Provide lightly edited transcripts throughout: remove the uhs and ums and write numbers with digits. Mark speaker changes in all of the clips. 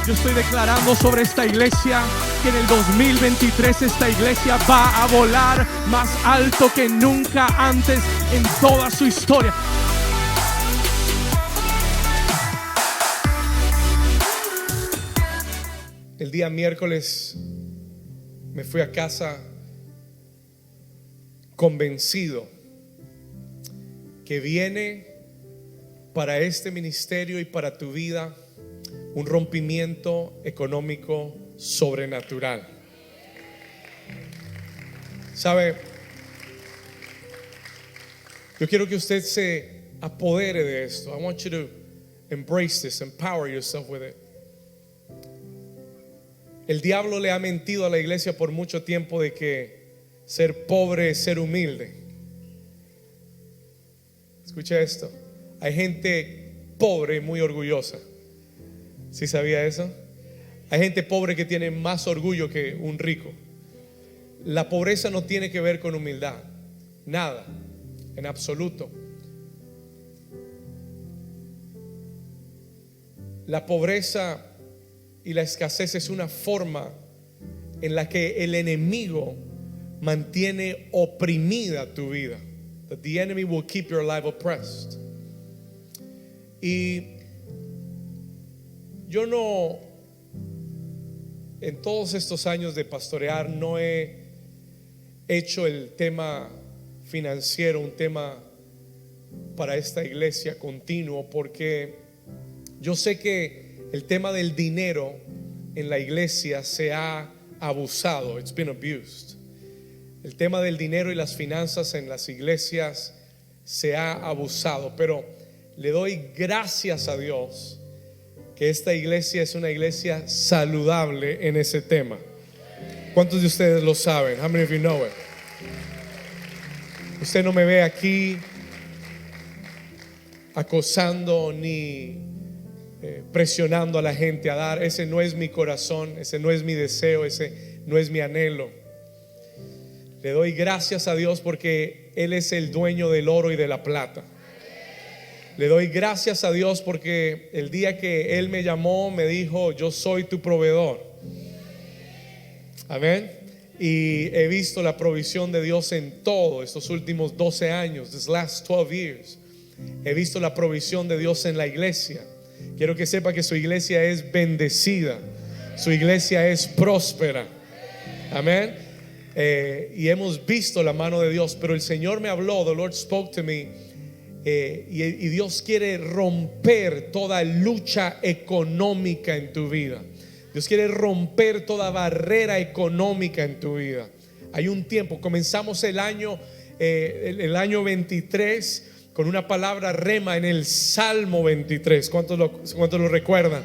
Speaker 1: Yo estoy declarando sobre esta iglesia que en el 2023 esta iglesia va a volar más alto que nunca antes en toda su historia.
Speaker 2: El día miércoles me fui a casa convencido que viene para este ministerio y para tu vida un rompimiento económico sobrenatural. ¿Sabe? Yo quiero que usted se apodere de esto. I want you to embrace this, empower yourself with it. El diablo le ha mentido a la iglesia por mucho tiempo de que ser pobre es ser humilde. Escucha esto. Hay gente pobre muy orgullosa. ¿Sí sabía eso? Hay gente pobre que tiene más orgullo que un rico. La pobreza no tiene que ver con humildad. Nada, en absoluto. La pobreza y la escasez es una forma en la que el enemigo mantiene oprimida tu vida. That the enemy will keep your life oppressed. Y yo no, en todos estos años de pastorear, no he hecho el tema financiero un tema para esta iglesia continuo, porque yo sé que el tema del dinero en la iglesia se ha abusado. It's been abused. El tema del dinero y las finanzas en las iglesias se ha abusado, pero le doy gracias a Dios que esta iglesia es una iglesia saludable en ese tema. ¿Cuántos de ustedes lo saben? How many of you know it? Usted no me ve aquí acosando ni presionando a la gente a dar. Ese no es mi corazón, ese no es mi deseo, ese no es mi anhelo. Le doy gracias a Dios porque Él es el dueño del oro y de la plata. Le doy gracias a Dios porque el día que Él me llamó me dijo: yo soy tu proveedor. Amén. Y he visto la provisión de Dios en todo estos últimos 12 años, these last 12 years. He visto la provisión de Dios en la iglesia. Quiero que sepa que su iglesia es bendecida, su iglesia es próspera. Amén. Y hemos visto la mano de Dios. Pero el Señor me habló, the Lord spoke to me, y Dios quiere romper toda lucha económica en tu vida. Dios quiere romper toda barrera económica en tu vida. Hay un tiempo, comenzamos el año 23 con una palabra rema en el Salmo 23. ¿Cuántos lo recuerdan?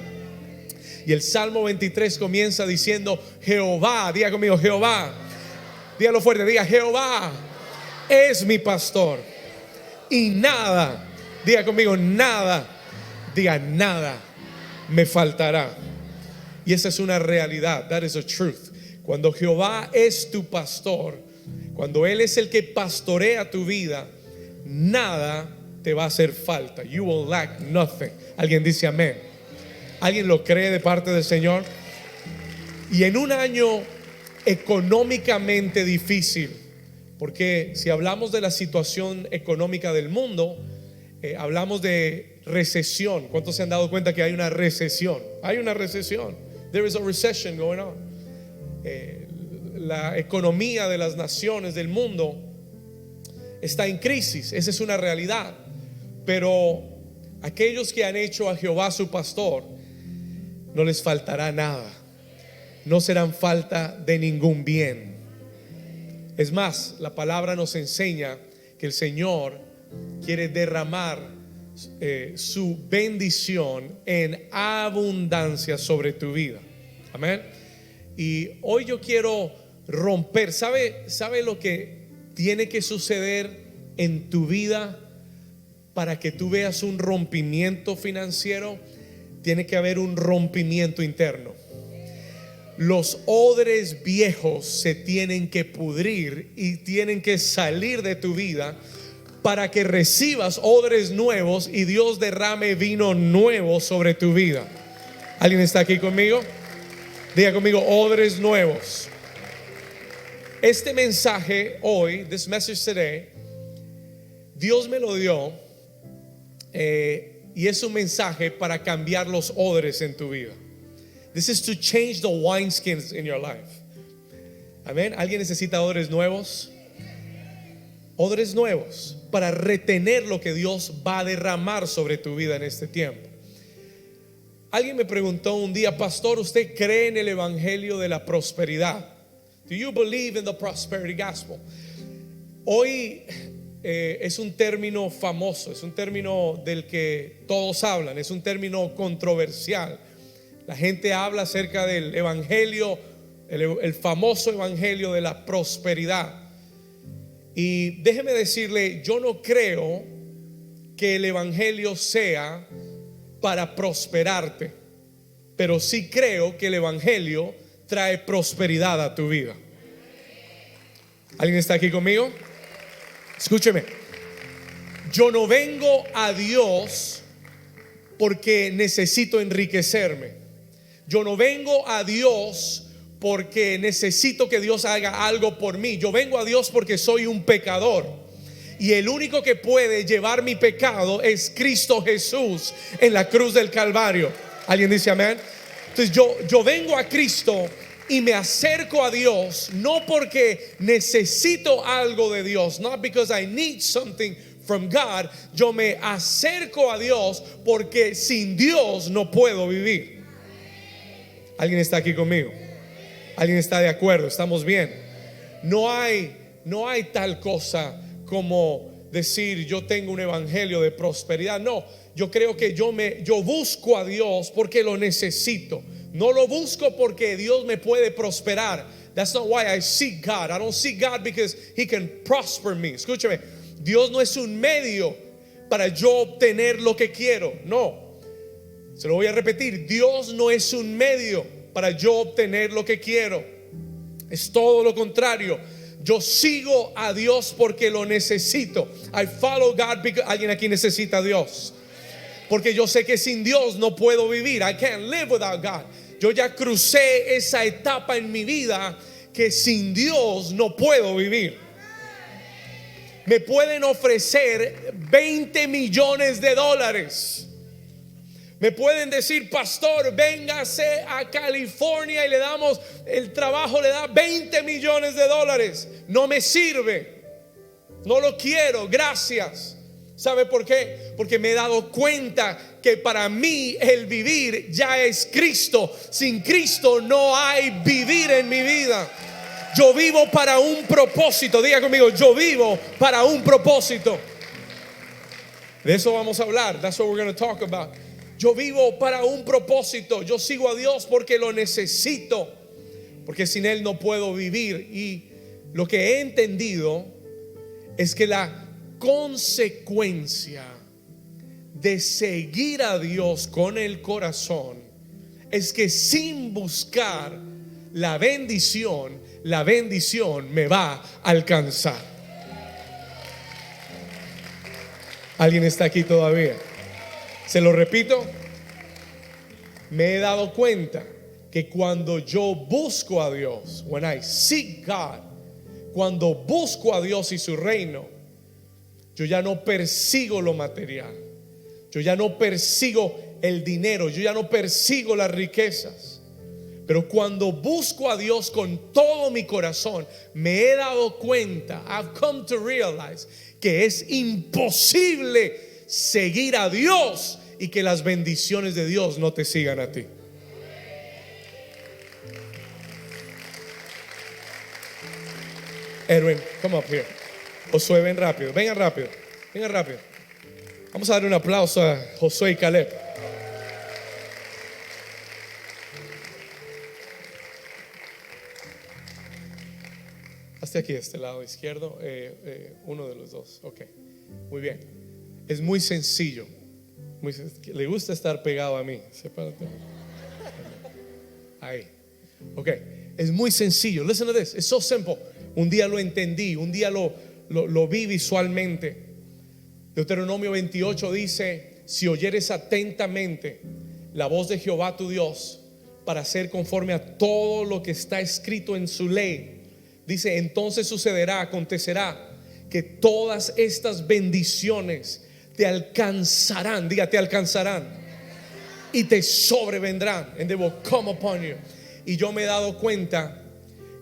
Speaker 2: Y el Salmo 23 comienza diciendo: Jehová, diga conmigo, Jehová. Dígalo fuerte, diga: Jehová es mi pastor y nada, diga conmigo, nada, diga, nada me faltará. Y esa es una realidad. That is a truth. Cuando Jehová es tu pastor, cuando Él es el que pastorea tu vida, nada te va a hacer falta. You will lack nothing. Alguien dice amén. ¿Alguien lo cree de parte del Señor? Y en un año económicamente difícil, porque si hablamos de la situación económica del mundo, hablamos de recesión. ¿Cuántos se han dado cuenta que hay una recesión? Hay una recesión. There is a recession going on. La economía de las naciones del mundo está en crisis. Esa es una realidad. Pero aquellos que han hecho a Jehová su pastor, no les faltará nada. No serán falta de ningún bien. Es más, la palabra nos enseña que el Señor quiere derramar su bendición en abundancia sobre tu vida. Amén. Y hoy yo quiero romper. ¿Sabe lo que tiene que suceder en tu vida para que tú veas un rompimiento financiero? Tiene que haber un rompimiento interno. Los odres viejos se tienen que pudrir y tienen que salir de tu vida para que recibas odres nuevos y Dios derrame vino nuevo sobre tu vida. ¿Alguien está aquí conmigo? Diga conmigo, odres nuevos. Este mensaje hoy, this message today, Dios me lo dio y es un mensaje para cambiar los odres en tu vida. This is to change the wineskins in your life. Amén. ¿Alguien necesita odres nuevos? Odres nuevos para retener lo que Dios va a derramar sobre tu vida en este tiempo. Alguien me preguntó un día, pastor, ¿usted cree en el evangelio de la prosperidad? Do you believe in the prosperity gospel? Hoy es un término famoso, es un término del que todos hablan, es un término controversial. La gente habla acerca del evangelio, el famoso evangelio de la prosperidad. Y déjeme decirle, yo no creo que el evangelio sea para prosperarte, pero sí creo que el evangelio trae prosperidad a tu vida. ¿Alguien está aquí conmigo? Escúcheme. Yo no vengo a Dios porque necesito enriquecerme. Yo no vengo a Dios porque necesito que Dios haga algo por mí. Yo vengo a Dios porque soy un pecador, y el único que puede llevar mi pecado es Cristo Jesús en la cruz del Calvario. ¿Alguien dice amén? Entonces yo vengo a Cristo y me acerco a Dios no porque necesito algo de Dios, not because I need something from God. Yo me acerco a Dios porque sin Dios no puedo vivir. ¿Alguien está aquí conmigo? ¿Alguien está de acuerdo? ¿Estamos bien? No hay tal cosa como decir yo tengo un evangelio de prosperidad. No, yo creo que yo busco a Dios porque lo necesito. No lo busco porque Dios me puede prosperar. That's not why I seek God. I don't seek God because He can prosper me. Escúchame, Dios no es un medio para yo obtener lo que quiero. No, se lo voy a repetir. Dios no es un medio para yo obtener lo que quiero. Es todo lo contrario. Yo sigo a Dios porque lo necesito. I follow God because alguien aquí necesita a Dios. Porque yo sé que sin Dios no puedo vivir. I can't live without God. Yo ya crucé esa etapa en mi vida que sin Dios no puedo vivir. Me pueden ofrecer $20 millones. Me pueden decir, pastor, véngase a California y le damos el trabajo, le da $20 millones. No me sirve, no lo quiero, gracias. ¿Sabe por qué? Porque me he dado cuenta que para mí el vivir ya es Cristo. Sin Cristo no hay vivir en mi vida. Yo vivo para un propósito. Diga conmigo, yo vivo para un propósito. De eso vamos a hablar. That's what we're going to talk about. Yo vivo para un propósito. Yo sigo a Dios porque lo necesito, porque sin Él no puedo vivir. Y lo que he entendido es que la consecuencia de seguir a Dios con el corazón es que sin buscar la bendición me va a alcanzar. ¿Alguien está aquí todavía? Se lo repito, me he dado cuenta que cuando yo busco a Dios, when I seek God, cuando busco a Dios y su reino, yo ya no persigo lo material, yo ya no persigo el dinero, yo ya no persigo las riquezas. Pero cuando busco a Dios con todo mi corazón, me he dado cuenta, I've come to realize, que es imposible seguir a Dios y que las bendiciones de Dios no te sigan a ti. Edwin, come up here. Josué, ven rápido, vengan rápido. Vamos a dar un aplauso a Josué y Caleb. Hasta aquí, este lado izquierdo, uno de los dos. Ok, muy bien. Es muy sencillo. Le gusta estar pegado a mí. Sepárate. Ahí. Ok, es muy sencillo. Listen to this. It's so simple. Un día lo entendí, un día lo vi visualmente. Deuteronomio 28 dice: si oyeres atentamente la voz de Jehová tu Dios para hacer conforme a todo lo que está escrito en su ley. Dice, entonces acontecerá que todas estas bendiciones te alcanzarán. Diga, te alcanzarán y te sobrevendrán. And they will come upon you. Y yo me he dado cuenta,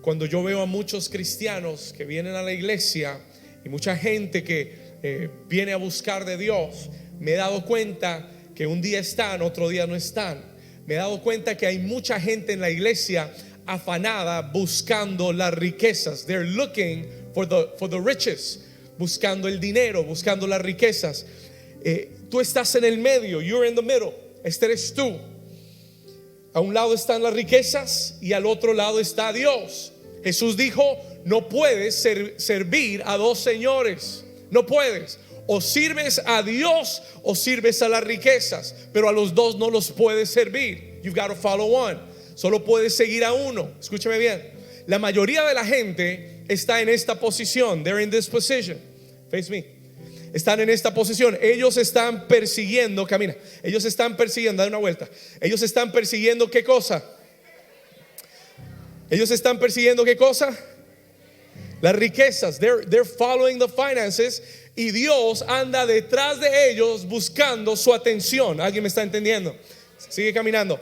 Speaker 2: cuando yo veo a muchos cristianos que vienen a la iglesia y mucha gente que viene a buscar de Dios, me he dado cuenta que un día están, otro día no están. Me he dado cuenta que hay mucha gente en la iglesia afanada buscando las riquezas. They're looking for the riches, buscando el dinero, buscando las riquezas. Tú estás en el medio, you're in the middle. Este eres tú. A un lado están las riquezas y al otro lado está Dios. Jesús dijo, no puedes servir a dos señores. No puedes. O sirves a Dios o sirves a las riquezas, pero a los dos no los puedes servir. You've got to follow one. Solo puedes seguir a uno. Escúchame bien. La mayoría de la gente está en esta posición. They're in this position. Face me. Están en esta posición. Ellos están persiguiendo, camina. Ellos están persiguiendo, da una vuelta. Ellos están persiguiendo ¿qué cosa? Ellos están persiguiendo ¿qué cosa? Las riquezas. They're following the finances. Y Dios anda detrás de ellos buscando su atención. ¿Alguien me está entendiendo? Sigue caminando.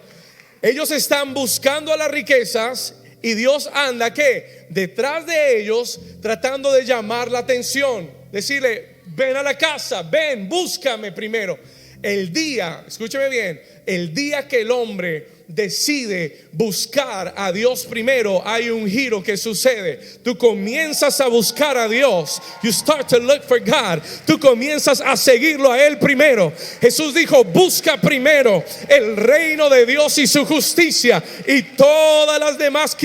Speaker 2: Ellos están buscando a las riquezas y Dios anda ¿qué? Detrás de ellos tratando de llamar la atención. Decirle, ven a la casa, ven, búscame primero. El día, escúchame bien, el día que el hombre decide buscar a Dios primero, hay un giro que sucede. Tú comienzas a buscar a Dios. You start to look for God. Tú comienzas a seguirlo a Él primero. Jesús dijo, busca primero el reino de Dios y su justicia, y todas las demás,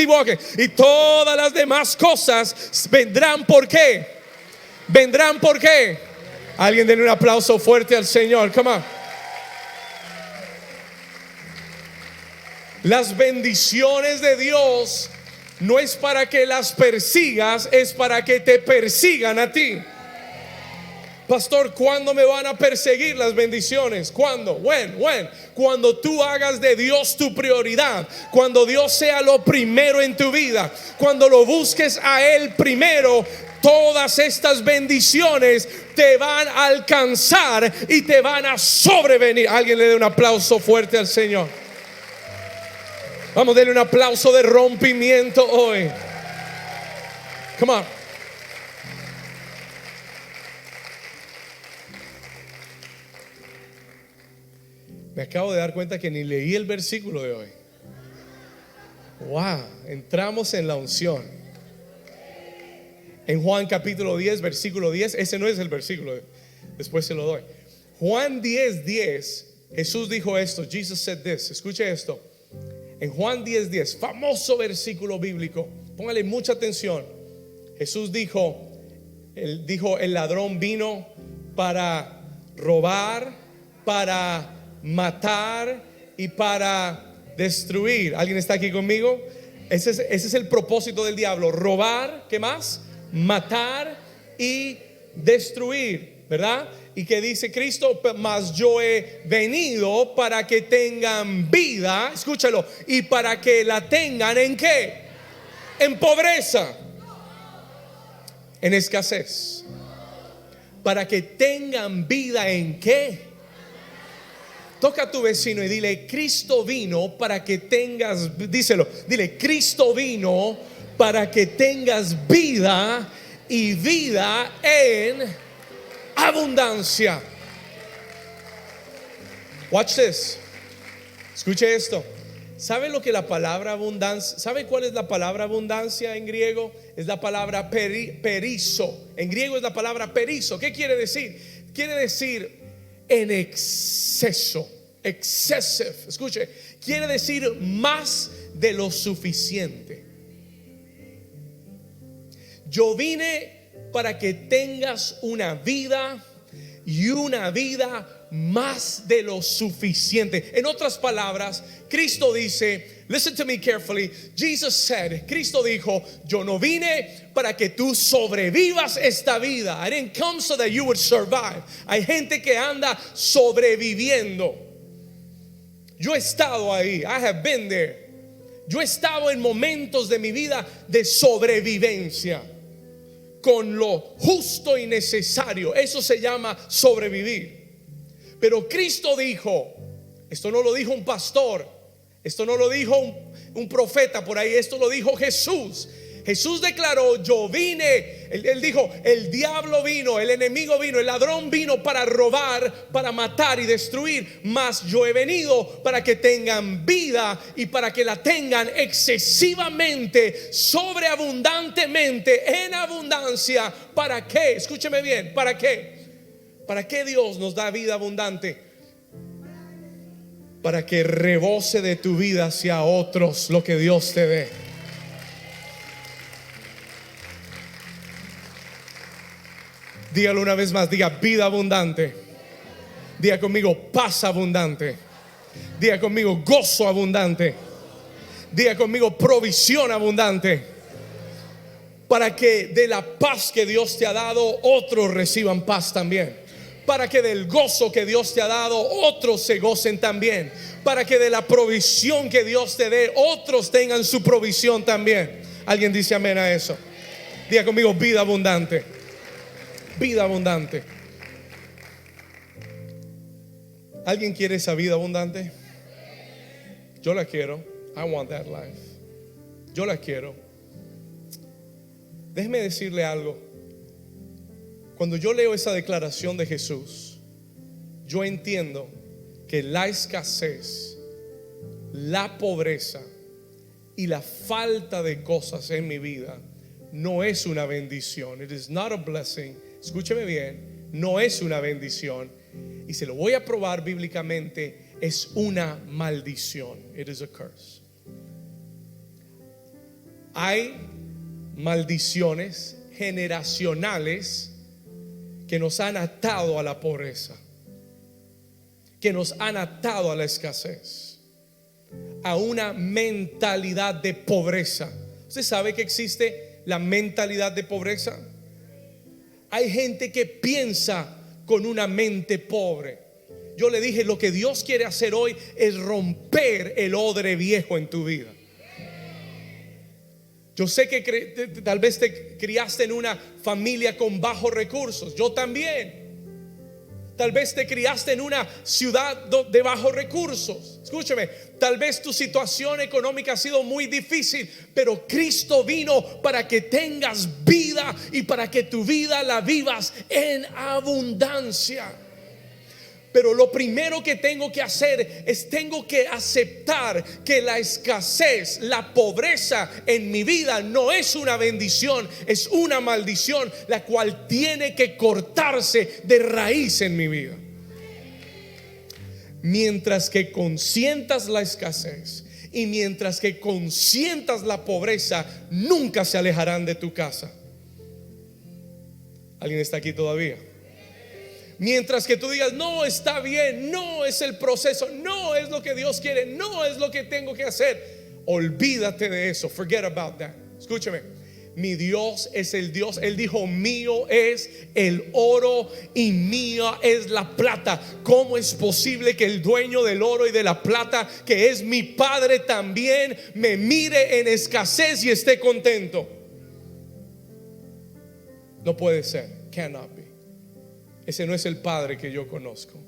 Speaker 2: y todas las demás cosas vendrán. ¿Por qué? Vendrán ¿por qué? Alguien denle un aplauso fuerte al Señor. Come on. Las bendiciones de Dios no es para que las persigas, es para que te persigan a ti. Pastor, ¿cuándo me van a perseguir las bendiciones? ¿Cuándo? When? Cuando tú hagas de Dios tu prioridad, cuando Dios sea lo primero en tu vida, cuando lo busques a Él primero, todas estas bendiciones te van a alcanzar y te van a sobrevenir. Alguien le dé un aplauso fuerte al Señor. Vamos a darle un aplauso de rompimiento hoy. Come on. Me acabo de dar cuenta que ni leí el versículo de hoy. Wow, entramos en la unción. En Juan capítulo 10, versículo 10. Ese no es el versículo, después se lo doy. Juan 10:10, Jesús dijo esto. Jesus said this. Escuche esto. En Juan 10:10, famoso versículo bíblico, póngale mucha atención. Jesús dijo, el ladrón vino para robar, para matar y para destruir. ¿Alguien está aquí conmigo? Ese es el propósito del diablo: robar, ¿qué más? Matar y destruir, ¿verdad? Y que dice Cristo, mas yo he venido para que tengan vida, escúchalo, y para que la tengan ¿en qué? En pobreza, en escasez. Para que tengan vida ¿en qué? Toca a tu vecino y dile, Cristo vino para que tengas, díselo, dile, Cristo vino para que tengas vida y vida en abundancia. Watch this. Escuche esto. ¿Sabe lo que la palabra abundancia? ¿Sabe cuál es la palabra abundancia en griego? Es la palabra perizo. En griego es la palabra perizo. ¿Qué quiere decir? Quiere decir en exceso. Excessive. Escuche. Quiere decir más de lo suficiente. Yo vine para que tengas una vida y una vida más de lo suficiente. En otras palabras, Cristo dice, listen to me carefully. Jesus said, Cristo dijo, yo no vine para que tú sobrevivas esta vida. I didn't come so that you would survive. Hay gente que anda sobreviviendo. Yo he estado ahí. I have been there. Yo he estado en momentos de mi vida de sobrevivencia, con lo justo y necesario. Eso se llama sobrevivir. Pero Cristo dijo, esto no lo dijo un pastor, esto no lo dijo un profeta por ahí, esto lo dijo Jesús. Jesús declaró, yo vine, él dijo, el diablo vino, el enemigo vino, el ladrón vino para robar, para matar y destruir, mas yo he venido para que tengan vida y para que la tengan excesivamente, sobreabundantemente, en abundancia. ¿Para qué? Escúcheme bien, ¿para qué? ¿Para qué Dios nos da vida abundante? Para que rebose de tu vida hacia otros lo que Dios te dé. Dígalo una vez más, diga vida abundante. Diga conmigo paz abundante. Diga conmigo gozo abundante. Diga conmigo provisión abundante. Para que de la paz que Dios te ha dado, otros reciban paz también. Para que del gozo que Dios te ha dado, otros se gocen también. Para que de la provisión que Dios te dé, otros tengan su provisión también. ¿Alguien dice amén a eso? Diga conmigo vida abundante. Vida abundante. ¿Alguien quiere esa vida abundante? Yo la quiero. I want that life. Yo la quiero. Déjeme decirle algo. Cuando yo leo esa declaración de Jesús, yo entiendo que la escasez, la pobreza y la falta de cosas en mi vida no es una bendición. It is not a blessing. Escúcheme bien, no es una bendición. Y se lo voy a probar bíblicamente, es una maldición. It is a curse. Hay maldiciones generacionales que nos han atado a la pobreza, que nos han atado a la escasez, a una mentalidad de pobreza. ¿Usted sabe que existe la mentalidad de pobreza? Hay gente que piensa con una mente pobre. Yo le dije, lo que Dios quiere hacer hoy es romper el odre viejo en tu vida. Yo sé que tal vez te criaste en una familia con bajos recursos. Yo también. Tal vez te criaste en una ciudad de bajos recursos. Escúchame, tal vez tu situación económica ha sido muy difícil, pero Cristo vino para que tengas vida y para que tu vida la vivas en abundancia. Pero lo primero que tengo que hacer es tengo que aceptar que la escasez, la pobreza en mi vida no es una bendición, es una maldición, la cual tiene que cortarse de raíz en mi vida. Mientras que consientas la escasez y mientras que consientas la pobreza, nunca se alejarán de tu casa. ¿Alguien está aquí todavía? Mientras que tú digas, no, está bien, no es el proceso, no es lo que Dios quiere, no es lo que tengo que hacer, olvídate de eso. Forget about that. Escúchame, mi Dios es el Dios. Él dijo, mío es el oro y mía es la plata. ¿Cómo es posible que el dueño del oro y de la plata, que es mi Padre, también me mire en escasez y esté contento? No puede ser. Cannot be. Ese no es el Padre que yo conozco.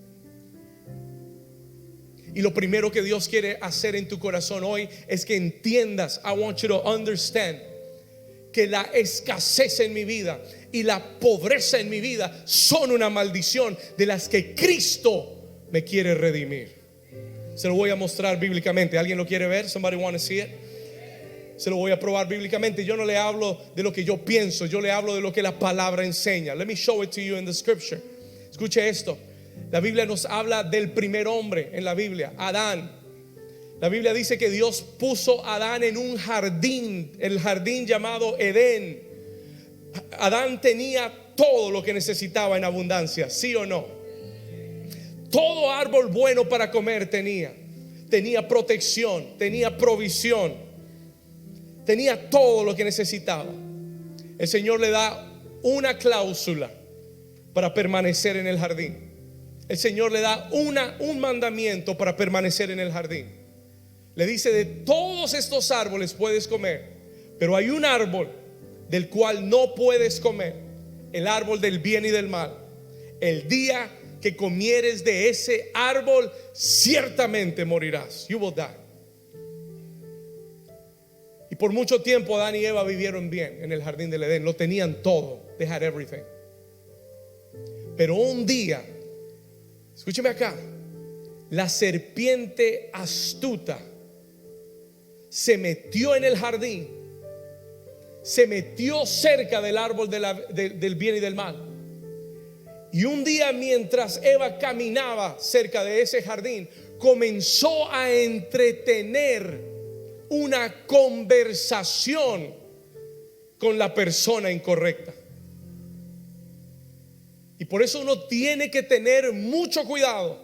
Speaker 2: Y lo primero que Dios quiere hacer en tu corazón hoy es que entiendas, I want you to understand, que la escasez en mi vida y la pobreza en mi vida son una maldición de las que Cristo me quiere redimir. Se lo voy a mostrar bíblicamente. ¿Alguien lo quiere ver? Somebody want to see it? Se lo voy a probar bíblicamente. Yo no le hablo de lo que yo pienso, yo le hablo de lo que la palabra enseña. Let me show it to you in the scripture. Escuche esto. La Biblia nos habla del primer hombre en la Biblia, Adán. La Biblia dice que Dios puso a Adán en un jardín, el jardín llamado Edén. Adán tenía todo lo que necesitaba en abundancia, ¿sí o no? Todo árbol bueno para comer tenía. Tenía protección, tenía provisión. Tenía todo lo que necesitaba. El Señor le da una cláusula para permanecer en el jardín. el Señor le da un mandamiento para permanecer en el jardín. Le dice: de todos estos árboles puedes comer, pero hay un árbol del cual no puedes comer, el árbol del bien y del mal. El día que comieres de ese árbol, ciertamente morirás. You will die. Y por mucho tiempo Adán y Eva vivieron bien en el jardín del Edén. Lo tenían todo. They had everything. Pero un día, escúcheme acá, la serpiente astuta se metió en el jardín, se metió cerca del árbol del bien y del mal. Y un día, mientras Eva caminaba cerca de ese jardín, comenzó a entretener una conversación con la persona incorrecta. Y por eso uno tiene que tener mucho cuidado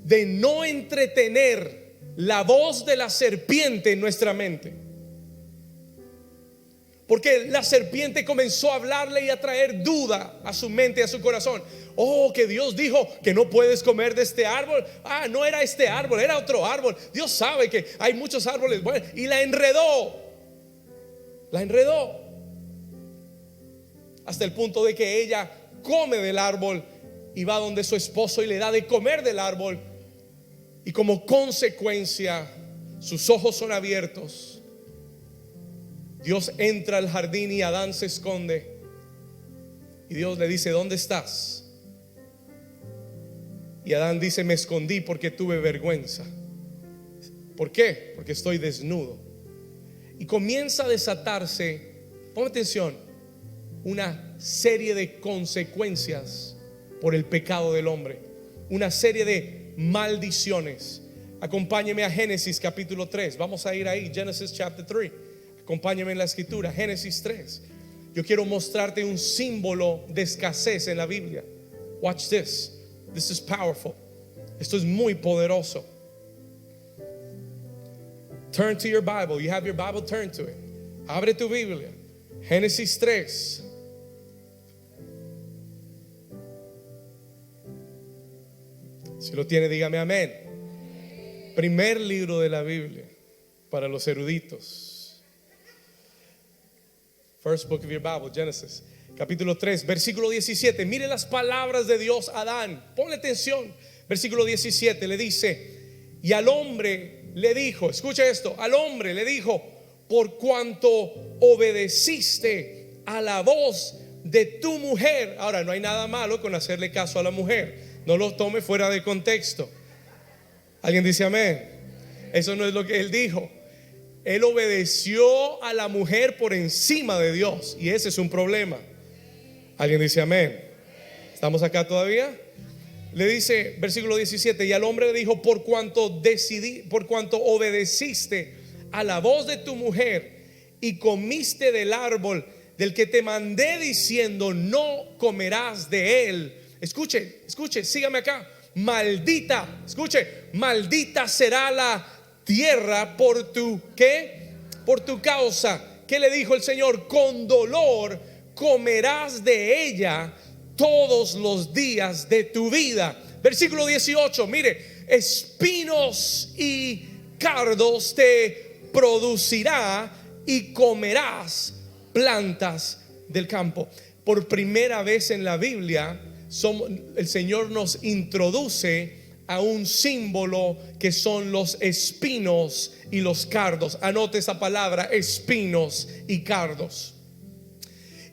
Speaker 2: de no entretener la voz de la serpiente en nuestra mente. Porque la serpiente comenzó a hablarle y a traer duda a su mente y a su corazón. Oh, que Dios dijo que no puedes comer de este árbol. Ah, no era este árbol, era otro árbol. Dios sabe que hay muchos árboles buenos. Y la enredó. La enredó. Hasta el punto de que ella come del árbol y va donde su esposo y le da de comer del árbol. Y como consecuencia, sus ojos son abiertos. Dios entra al jardín y Adán se esconde. Y Dios le dice: ¿dónde estás? Y Adán dice: me escondí porque tuve vergüenza. ¿Por qué? Porque estoy desnudo. Y comienza a desatarse, pon atención, una serie de consecuencias por el pecado del hombre. Una serie de maldiciones. Acompáñeme a Génesis capítulo 3. Vamos a ir ahí, Genesis chapter 3. Acompáñame en la escritura, Génesis 3. Yo quiero mostrarte un símbolo de escasez en la Biblia. Watch this. This is powerful. Esto es muy poderoso. Turn to your Bible. You have your Bible, turn to it. Abre tu Biblia. Génesis 3. Si lo tiene, dígame amén. Primer libro de la Biblia para los eruditos. First book of your Bible, Genesis, capítulo 3, versículo 17. Mire las palabras de Dios a Adán. Ponle atención. Versículo 17 le dice: y al hombre le dijo, escucha esto, al hombre le dijo: por cuanto obedeciste a la voz de tu mujer. Ahora, no hay nada malo con hacerle caso a la mujer. No lo tome fuera de contexto. ¿Alguien dice amén? Eso no es lo que él dijo. Él obedeció a la mujer por encima de Dios, y ese es un problema. ¿Alguien dice amén? ¿Estamos acá todavía? Le dice, versículo 17: y al hombre le dijo: por cuanto obedeciste a la voz de tu mujer y comiste del árbol del que te mandé diciendo: no comerás de él. Escuche, sígame acá. Maldita, escuche, maldita será la tierra por tu, ¿qué? Por tu causa. ¿Qué le dijo el Señor? Con dolor comerás de ella todos los días de tu vida. Versículo 18, mire: espinos y cardos te producirá y comerás plantas del campo. Por primera vez en la Biblia, el Señor nos introduce a un símbolo que son los espinos y los cardos. Anote esa palabra: espinos y cardos.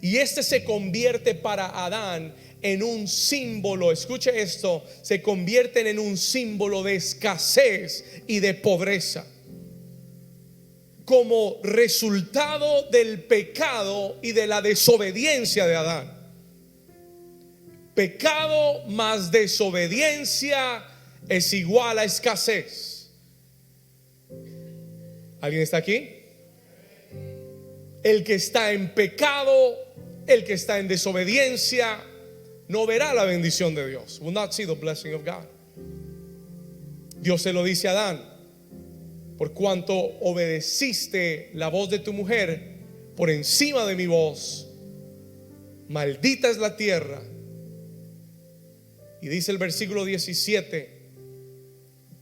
Speaker 2: Y este se convierte para Adán en un símbolo, escuche esto, se convierten en un símbolo de escasez y de pobreza, como resultado del pecado y de la desobediencia de Adán. Pecado más desobediencia es igual a escasez. ¿Alguien está aquí? El que está en pecado, el que está en desobediencia, no verá la bendición de Dios. Will not see the blessing of God. Dios se lo dice a Adán: por cuanto obedeciste la voz de tu mujer por encima de mi voz, maldita es la tierra Y dice el versículo 17: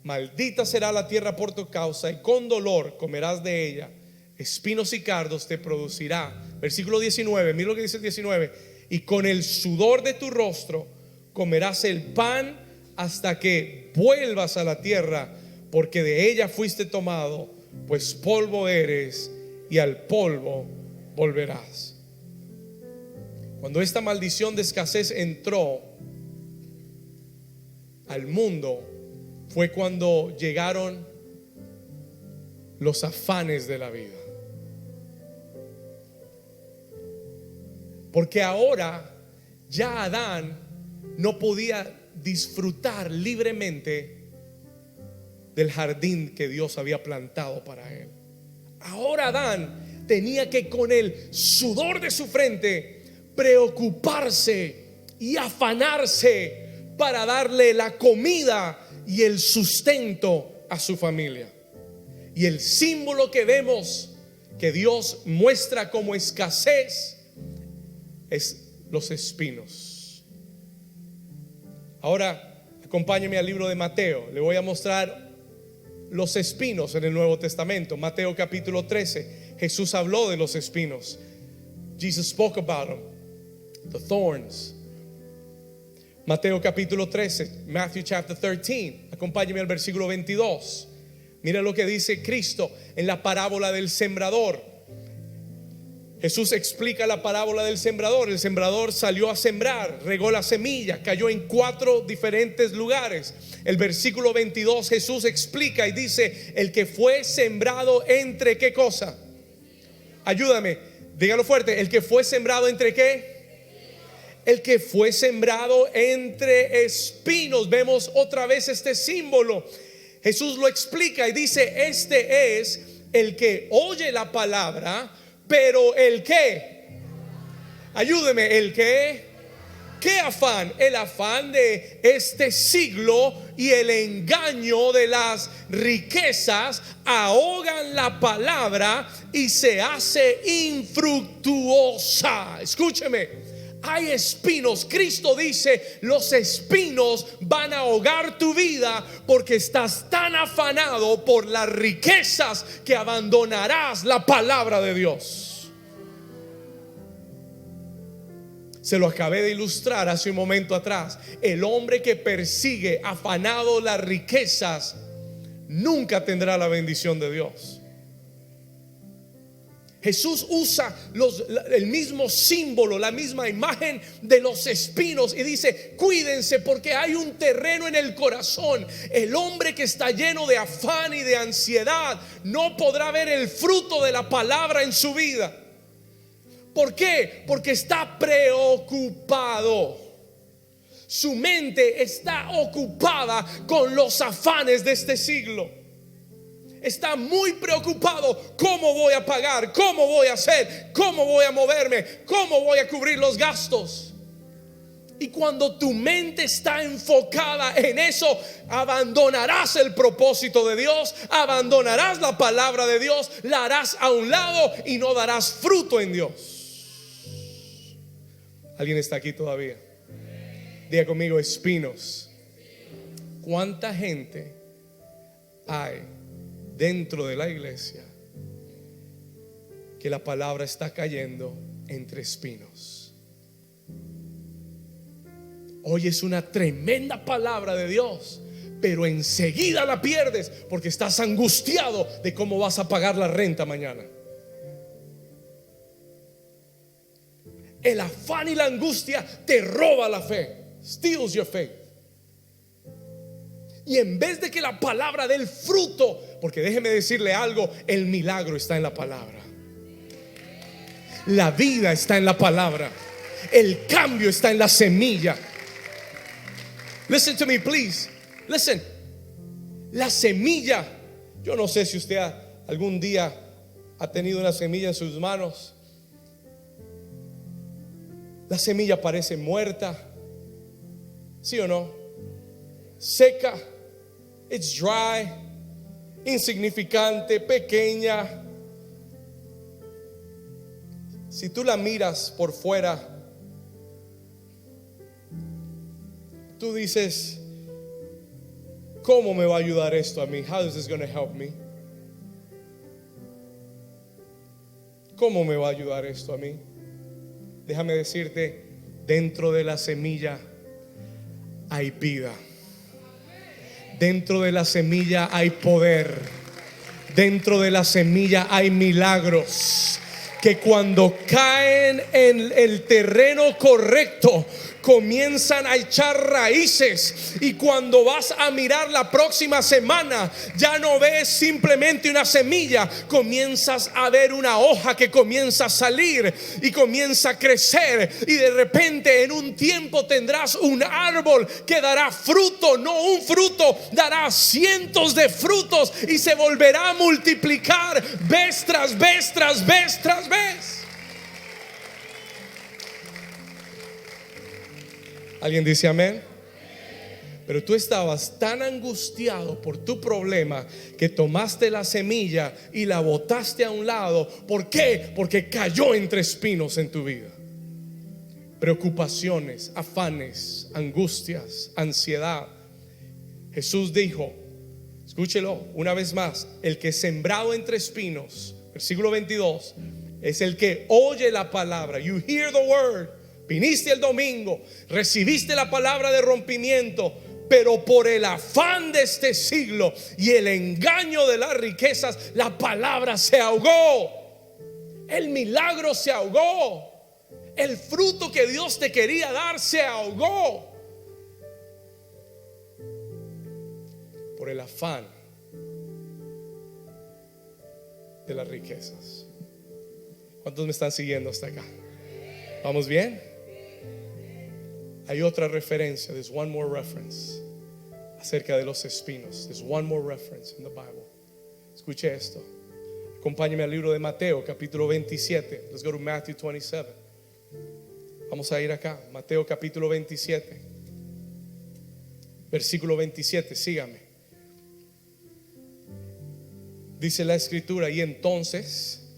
Speaker 2: maldita será la tierra por tu causa, y con dolor comerás de ella, espinos y cardos te producirá. Versículo 19, mira lo que dice el 19: y con el sudor de tu rostro comerás el pan hasta que vuelvas a la tierra, porque de ella fuiste tomado, pues polvo eres y al polvo volverás. Cuando esta maldición de escasez entró al mundo, fue cuando llegaron los afanes de la vida. Porque ahora ya Adán no podía disfrutar libremente del jardín que Dios había plantado para él. Ahora Adán tenía que, con el sudor de su frente, preocuparse y afanarse para darle la comida y el sustento a su familia. Y el símbolo que vemos que Dios muestra como escasez es los espinos. Ahora acompáñeme al libro de Mateo. Le voy a mostrar los espinos en el Nuevo Testamento. Mateo capítulo 13. Jesús habló de los espinos. Jesus spoke about them, the thorns. Mateo capítulo 13, Matthew chapter 13. Acompáñeme al versículo 22. Mira lo que dice Cristo en la parábola del sembrador. Jesús explica la parábola del sembrador. El sembrador salió a sembrar, regó la semilla, cayó en 4 diferentes lugares. El versículo 22, Jesús explica y dice: el que fue sembrado entre ¿qué cosa? Ayúdame, dígalo fuerte. El que fue sembrado entre ¿qué? El que fue sembrado entre espinos. Vemos otra vez este símbolo. Jesús lo explica y dice: este es el que oye la palabra, pero el que, ayúdeme, el que, ¿qué afán? El afán de este siglo y el engaño de las riquezas ahogan la palabra y se hace infructuosa. Escúcheme. Hay espinos. Cristo dice: los espinos van a ahogar tu vida porque estás tan afanado por las riquezas que abandonarás la palabra de Dios. Se lo acabé de ilustrar hace un momento atrás. El hombre que persigue afanado las riquezas nunca tendrá la bendición de Dios. Jesús usa el mismo símbolo, la misma imagen de los espinos y dice: cuídense porque hay un terreno en el corazón. El hombre que está lleno de afán y de ansiedad no podrá ver el fruto de la palabra en su vida. ¿Por qué? Porque está preocupado. Su mente está ocupada con los afanes de este siglo. Está muy preocupado. ¿Cómo voy a pagar? ¿Cómo voy a hacer? ¿Cómo voy a moverme? ¿Cómo voy a cubrir los gastos? Y cuando tu mente está enfocada en eso, abandonarás el propósito de Dios, abandonarás la palabra de Dios, la harás a un lado y no darás fruto en Dios. ¿Alguien está aquí todavía? Diga conmigo: espinos. ¿Cuánta gente hay dentro de la iglesia que la palabra está cayendo entre espinos? Hoy es una tremenda palabra de Dios, pero enseguida la pierdes porque estás angustiado de cómo vas a pagar la renta mañana. El afán y la angustia te roba la fe, steals your faith. Y en vez de que la palabra dé el fruto, porque déjeme decirle algo, el milagro está en la palabra. La vida está en la palabra. El cambio está en la semilla. Listen to me, please. Listen. La semilla. Yo no sé si usted algún día ha tenido una semilla en sus manos. La semilla parece muerta. ¿Sí o no? Seca. It's dry, insignificante, pequeña. Si tú la miras por fuera, tú dices, ¿cómo me va a ayudar esto a mí? How is this going to help me? ¿Cómo me va a ayudar esto a mí? Déjame decirte, dentro de la semilla hay vida. Dentro de la semilla hay poder. Dentro de la semilla hay milagros que cuando caen en el terreno correcto comienzan a echar raíces, y cuando vas a mirar la próxima semana ya no ves simplemente una semilla, comienzas a ver una hoja que comienza a salir y comienza a crecer, y de repente en un tiempo tendrás un árbol que dará fruto, no un fruto, dará cientos de frutos y se volverá a multiplicar vez tras vez tras vez tras vez. ¿Alguien dice amén? Pero tú estabas tan angustiado por tu problema que tomaste la semilla y la botaste a un lado. ¿Por qué? Porque cayó entre espinos en tu vida. Preocupaciones, afanes, angustias, ansiedad. Jesús dijo, escúchelo una vez más, el que sembrado entre espinos, versículo 22, es el que oye la palabra. You hear the word. Viniste el domingo, recibiste la palabra de rompimiento, pero por el afán de este siglo y el engaño de las riquezas, la palabra se ahogó. El milagro se ahogó. El fruto que Dios te quería dar se ahogó por el afán de las riquezas. ¿Cuántos me están siguiendo hasta acá? ¿Vamos bien? Hay otra referencia. There's one more reference acerca de los espinos. There's one more reference in the Bible. Escuche esto. Acompáñeme al libro de Mateo, capítulo 27. Let's go to Matthew 27. Vamos a ir acá. Mateo, capítulo 27, versículo 27. Sígame. Dice la escritura: y entonces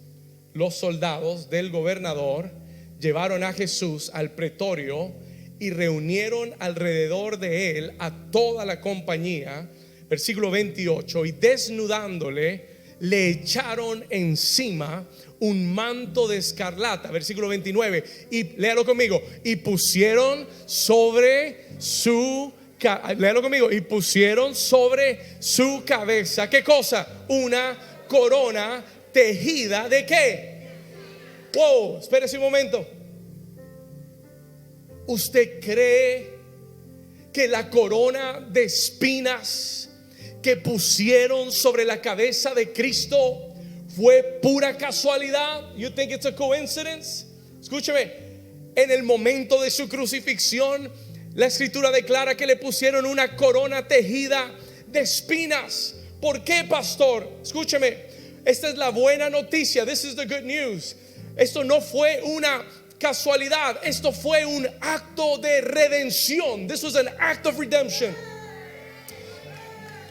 Speaker 2: los soldados del gobernador llevaron a Jesús al pretorio y reunieron alrededor de él a toda la compañía. Versículo 28. Y desnudándole, le echaron encima un manto de escarlata. Versículo 29. Y léalo conmigo. Y pusieron sobre su, léalo conmigo. Y pusieron sobre su cabeza, ¿qué cosa? Una corona tejida de ¿qué? Wow, espérese un momento. ¿Usted cree que la corona de espinas que pusieron sobre la cabeza de Cristo fue pura casualidad? You think it's a coincidence? Escúcheme, en el momento de su crucifixión, la escritura declara que le pusieron una corona tejida de espinas. ¿Por qué, pastor? Escúcheme, esta es la buena noticia. This is the good news. Esto no fue una casualidad, esto fue un acto de redención. This was an act of redemption.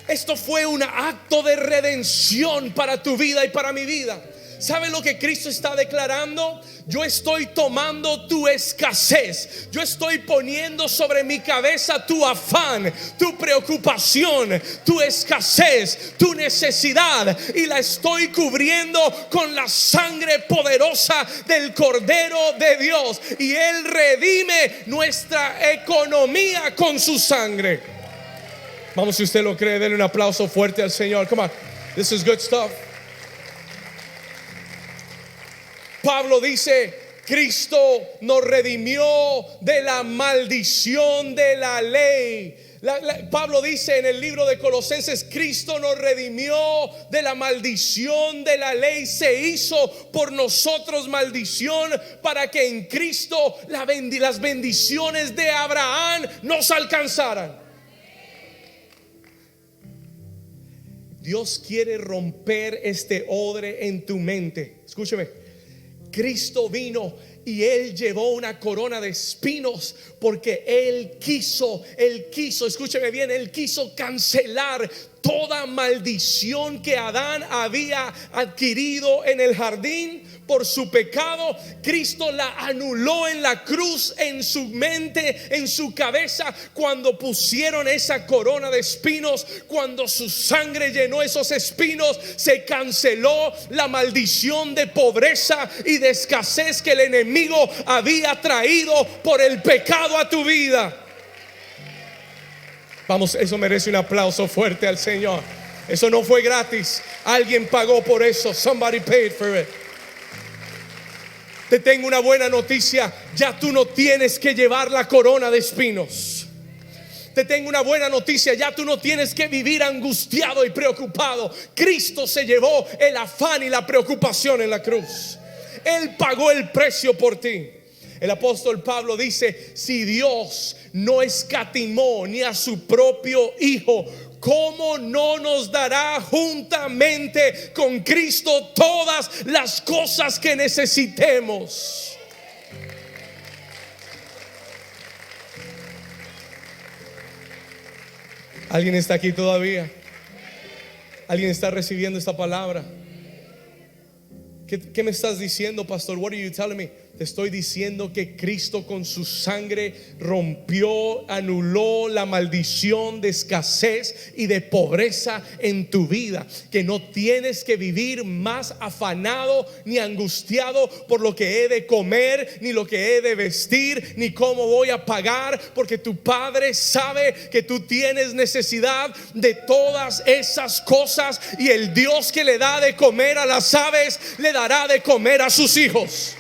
Speaker 2: Esto fue un acto de redención para tu vida y para mi vida. ¿Sabe lo que Cristo está declarando? Yo estoy tomando tu escasez, yo estoy poniendo sobre mi cabeza tu afán, tu preocupación, tu escasez, tu necesidad, y la estoy cubriendo con la sangre poderosa del Cordero de Dios. Y Él redime nuestra economía con su sangre. Vamos, si usted lo cree, denle un aplauso fuerte al Señor. Come on, this is good stuff. Pablo dice: Cristo nos redimió de la maldición de la ley. Pablo dice en el libro de Colosenses: Cristo nos redimió de la maldición de la ley. Se hizo por nosotros maldición para que en Cristo las bendiciones de Abraham nos alcanzaran. Dios quiere romper este odre en tu mente. Escúcheme. Cristo vino y Él llevó una corona de espinos porque Él quiso, escúcheme bien, Él quiso cancelar toda maldición que Adán había adquirido en el jardín por su pecado, Cristo la anuló en la cruz, en su mente, en su cabeza, cuando pusieron esa corona de espinos. Cuando su sangre llenó esos espinos, se canceló la maldición de pobreza y de escasez que el enemigo había traído por el pecado a tu vida. Vamos, eso merece un aplauso fuerte al Señor. Eso no fue gratis, alguien pagó por eso. Somebody paid for it. Te tengo una buena noticia: ya tú no tienes que llevar la corona de espinos. Te tengo una buena noticia: ya tú no tienes que vivir angustiado y preocupado. Cristo se llevó el afán y la preocupación en la cruz. Él pagó el precio por ti. El apóstol Pablo dice: si Dios no escatimó ni a su propio Hijo, ¿cómo no nos dará juntamente con Cristo todas las cosas que necesitemos? ¿Alguien está aquí todavía? ¿Alguien está recibiendo esta palabra? ¿Qué me estás diciendo, pastor? What are you telling me? Te estoy diciendo que Cristo con su sangre rompió, anuló la maldición de escasez y de pobreza en tu vida. Que no tienes que vivir más afanado ni angustiado por lo que he de comer, ni lo que he de vestir, ni cómo voy a pagar, porque tu Padre sabe que tú tienes necesidad de todas esas cosas, y el Dios que le da de comer a las aves le dará de comer a sus hijos.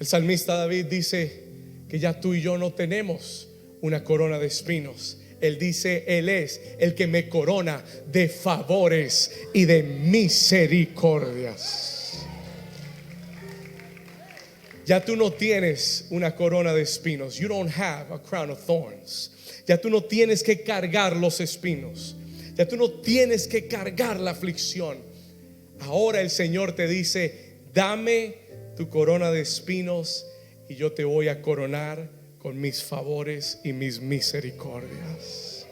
Speaker 2: El salmista David dice que ya tú y yo no tenemos una corona de espinos. Él dice: Él es el que me corona de favores y de misericordias. Ya tú no tienes una corona de espinos. You don't have a crown of thorns. Ya tú no tienes que cargar los espinos. Ya tú no tienes que cargar la aflicción. Ahora el Señor te dice: dame tu corona de espinos y yo te voy a coronar con mis favores y mis misericordias.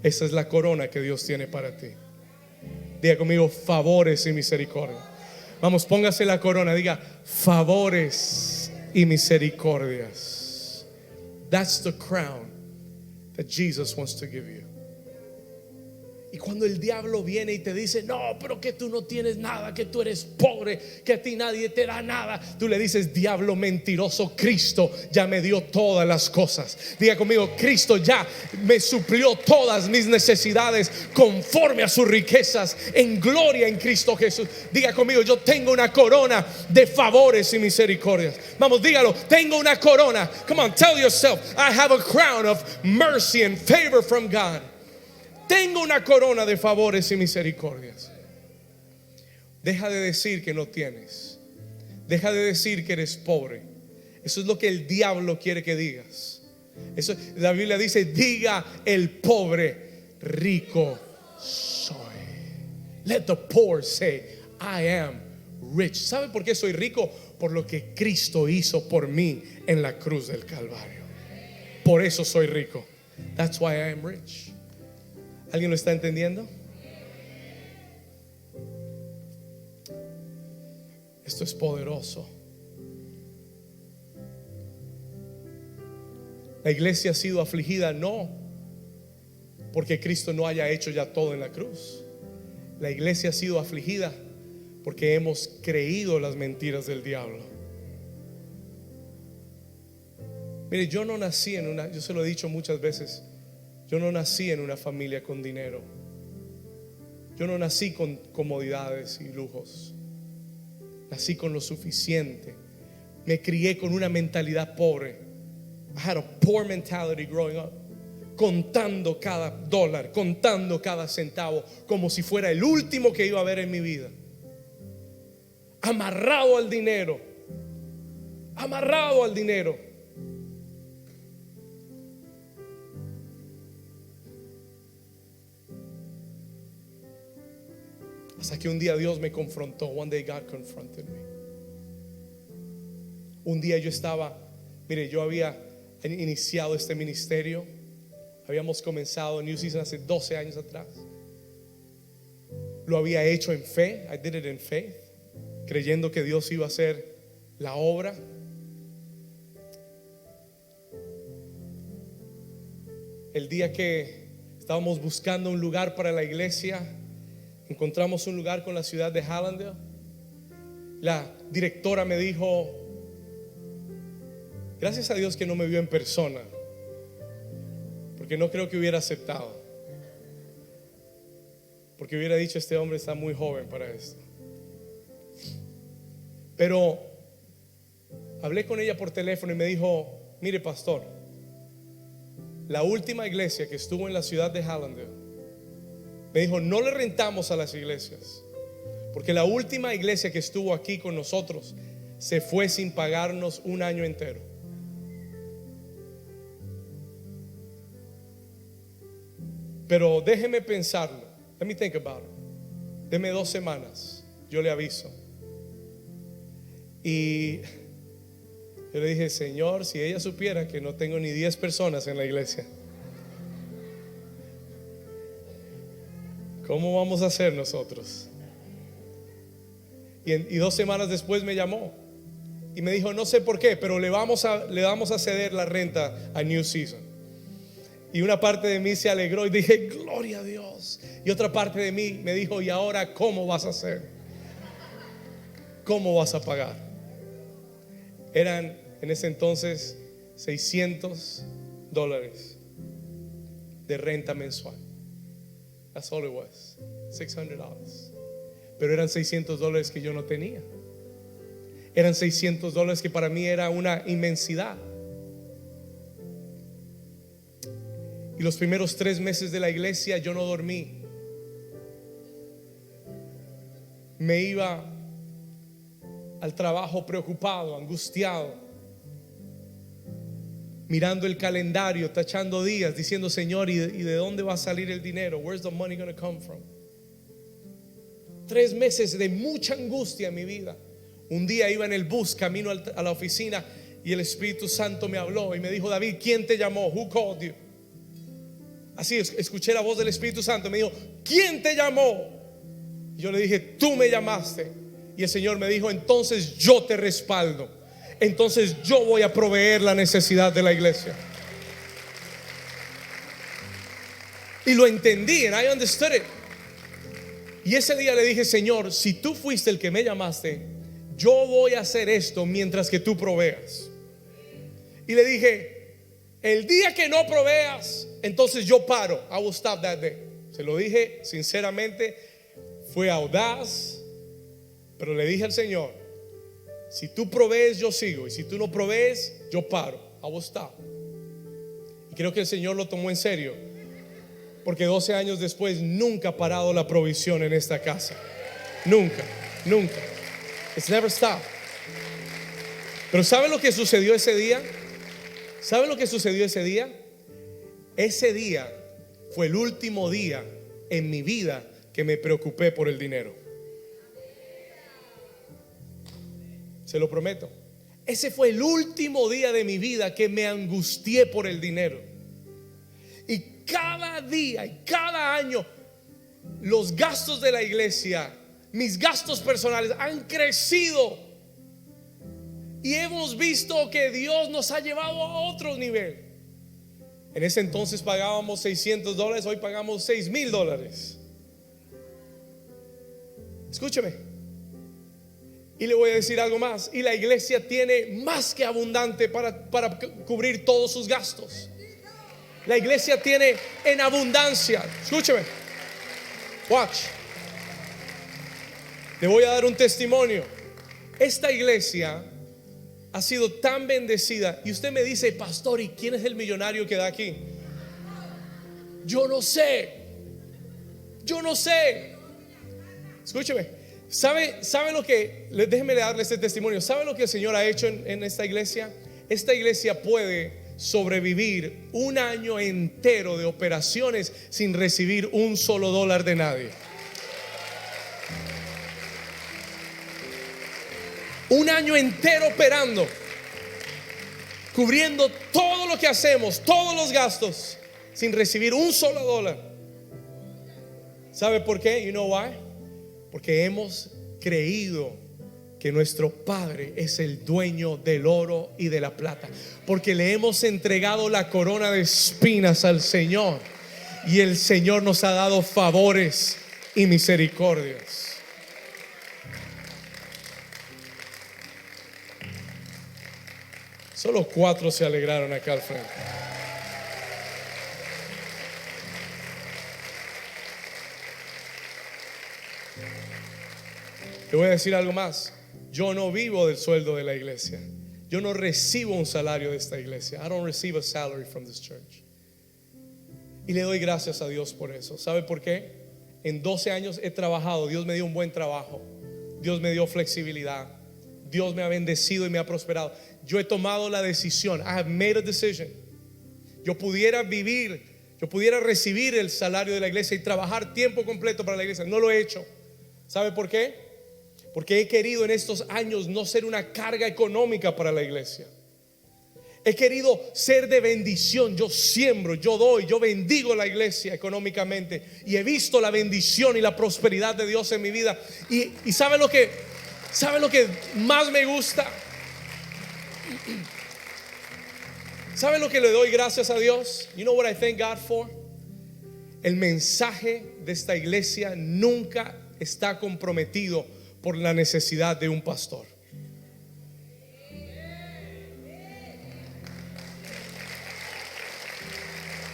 Speaker 2: Esa es la corona que Dios tiene para ti. Diga conmigo: favores y misericordia. Vamos, póngase la corona, diga: favores y misericordias. That's the crown that Jesus wants to give you. Y cuando el diablo viene y te dice: no, pero que tú no tienes nada, que tú eres pobre, que a ti nadie te da nada, tú le dices: diablo mentiroso, Cristo ya me dio todas las cosas. Diga conmigo: Cristo ya me suplió todas mis necesidades conforme a sus riquezas en gloria en Cristo Jesús. Diga conmigo: yo tengo una corona de favores y misericordias. Vamos, dígalo: tengo una corona. Come on, tell yourself: I have a crown of mercy and favor from God. Tengo una corona de favores y misericordias. Deja de decir que no tienes. Deja de decir que eres pobre. Eso es lo que el diablo quiere que digas. Eso, la Biblia dice: diga el pobre, rico soy. Let the poor say, I am rich. ¿Sabe por qué soy rico? Por lo que Cristo hizo por mí en la cruz del Calvario. Por eso soy rico. That's why I am rich. ¿Alguien lo está entendiendo? Esto es poderoso. La iglesia ha sido afligida no porque Cristo no haya hecho ya todo en la cruz. La iglesia ha sido afligida porque hemos creído las mentiras del diablo. Mire, yo no nací en una, yo se lo he dicho muchas veces, yo no nací en una familia con dinero. Yo no nací con comodidades y lujos. Nací con lo suficiente. Me crié con una mentalidad pobre. I had a poor mentality growing up. Contando cada dólar, contando cada centavo, como si fuera el último que iba a ver en mi vida. Amarrado al dinero. Amarrado al dinero. Hasta que un día Dios me confrontó. One day God confronted me. Un día yo estaba, mire, yo había iniciado este ministerio. Habíamos comenzado New Season hace 12 años atrás. Lo había hecho en fe. I did it in faith, creyendo que Dios iba a hacer la obra. El día que estábamos buscando un lugar para la iglesia, encontramos un lugar con la ciudad de Hallandale. La directora me dijo, gracias a Dios que no me vio en persona, porque no creo que hubiera aceptado, porque hubiera dicho, este hombre está muy joven para esto. Pero hablé con ella por teléfono y me dijo, mire pastor, la última iglesia que estuvo en la ciudad de Hallandale, me dijo, no le rentamos a las iglesias, porque la última iglesia que estuvo aquí con nosotros se fue sin pagarnos un año entero. Pero déjeme pensarlo. Let me think about it. Deme 2 semanas, yo le aviso. Y yo le dije, Señor, si ella supiera que no tengo ni 10 personas en la iglesia, ¿cómo vamos a hacer nosotros? Y 2 semanas después me llamó y me dijo, no sé por qué, pero le vamos a ceder la renta a New Season. Y una parte de mí se alegró y dije, gloria a Dios. Y otra parte de mí me dijo, ¿y ahora cómo vas a hacer? ¿Cómo vas a pagar? Eran en ese entonces $600 de renta mensual. That's all it was, $600. Pero eran $600 que yo no tenía. Eran $600 que para mí era una inmensidad. Y los primeros 3 meses de la iglesia yo no dormí. Me iba al trabajo preocupado, angustiado, mirando el calendario, tachando días, diciendo, Señor, ¿y de dónde va a salir el dinero? Where's the money going to come from? 3 meses de mucha angustia en mi vida. Un día iba en el bus camino a la oficina y el Espíritu Santo me habló y me dijo, David, ¿quién te llamó? Who called you? Así escuché la voz del Espíritu Santo. Me dijo, ¿quién te llamó? Y yo le dije, tú me llamaste. Y el Señor me dijo, entonces yo te respaldo. Entonces yo voy a proveer la necesidad de la iglesia. Y lo entendí, and I understood it. Y ese día le dije, Señor, si tú fuiste el que me llamaste, yo voy a hacer esto mientras que tú proveas. Y le dije, el día que no proveas, entonces yo paro. I will stop that day. Se lo dije sinceramente, fue audaz, pero le dije al Señor, si tú provees yo sigo, y si tú no provees yo paro. I will stop. Y creo que el Señor lo tomó en serio, porque 12 años después nunca ha parado la provisión en esta casa. Nunca. It's never stopped. Pero ¿saben lo que sucedió ese día? ¿Saben lo que sucedió ese día? Ese día fue el último día en mi vida que me preocupé por el dinero. Se lo prometo. Ese fue el último día de mi vida que me angustié por el dinero. Y cada día y cada año los gastos de la iglesia, mis gastos personales han crecido. Y hemos visto que Dios nos ha llevado a otro nivel. En ese entonces pagábamos $600, hoy pagamos $6,000. Escúcheme. Y le voy a decir algo más. Y la iglesia tiene más que abundante para cubrir todos sus gastos. La iglesia tiene en abundancia. Escúcheme. Watch. Le voy a dar un testimonio. Esta iglesia ha sido tan bendecida. Y usted me dice, pastor, ¿y quién es el millonario que da aquí? Yo no sé. Escúcheme. ¿Sabe lo que? Déjeme darle este testimonio. ¿Sabe lo que el Señor ha hecho en esta iglesia? Esta iglesia puede sobrevivir un año entero de operaciones sin recibir un solo dólar de nadie. Un año entero operando cubriendo todo lo que hacemos, todos los gastos, sin recibir un solo dólar. ¿Sabe por qué? You know why? Porque hemos creído que nuestro Padre es el dueño del oro y de la plata, porque le hemos entregado la corona de espinas al Señor, y el Señor nos ha dado favores y misericordias. Solo 4 se alegraron acá al frente. Te voy a decir algo más. Yo no vivo del sueldo de la iglesia. Yo no recibo un salario de esta iglesia. I don't receive a salary from this church. Y le doy gracias a Dios por eso. ¿Sabe por qué? En 12 años he trabajado. Dios me dio un buen trabajo. Dios me dio flexibilidad. Dios me ha bendecido y me ha prosperado. Yo he tomado la decisión. I have made a decision. Yo pudiera recibir el salario de la iglesia y trabajar tiempo completo para la iglesia. No lo he hecho. ¿Sabe por qué? Porque he querido en estos años no ser una carga económica para la iglesia. He querido ser de bendición. Yo siembro, yo doy, yo bendigo la iglesia económicamente. Y he visto la bendición y la prosperidad de Dios en mi vida. Y ¿sabe lo que más me gusta? ¿Sabe lo que le doy gracias a Dios? You know what I thank God for? El mensaje de esta iglesia nunca está comprometido por la necesidad de un pastor.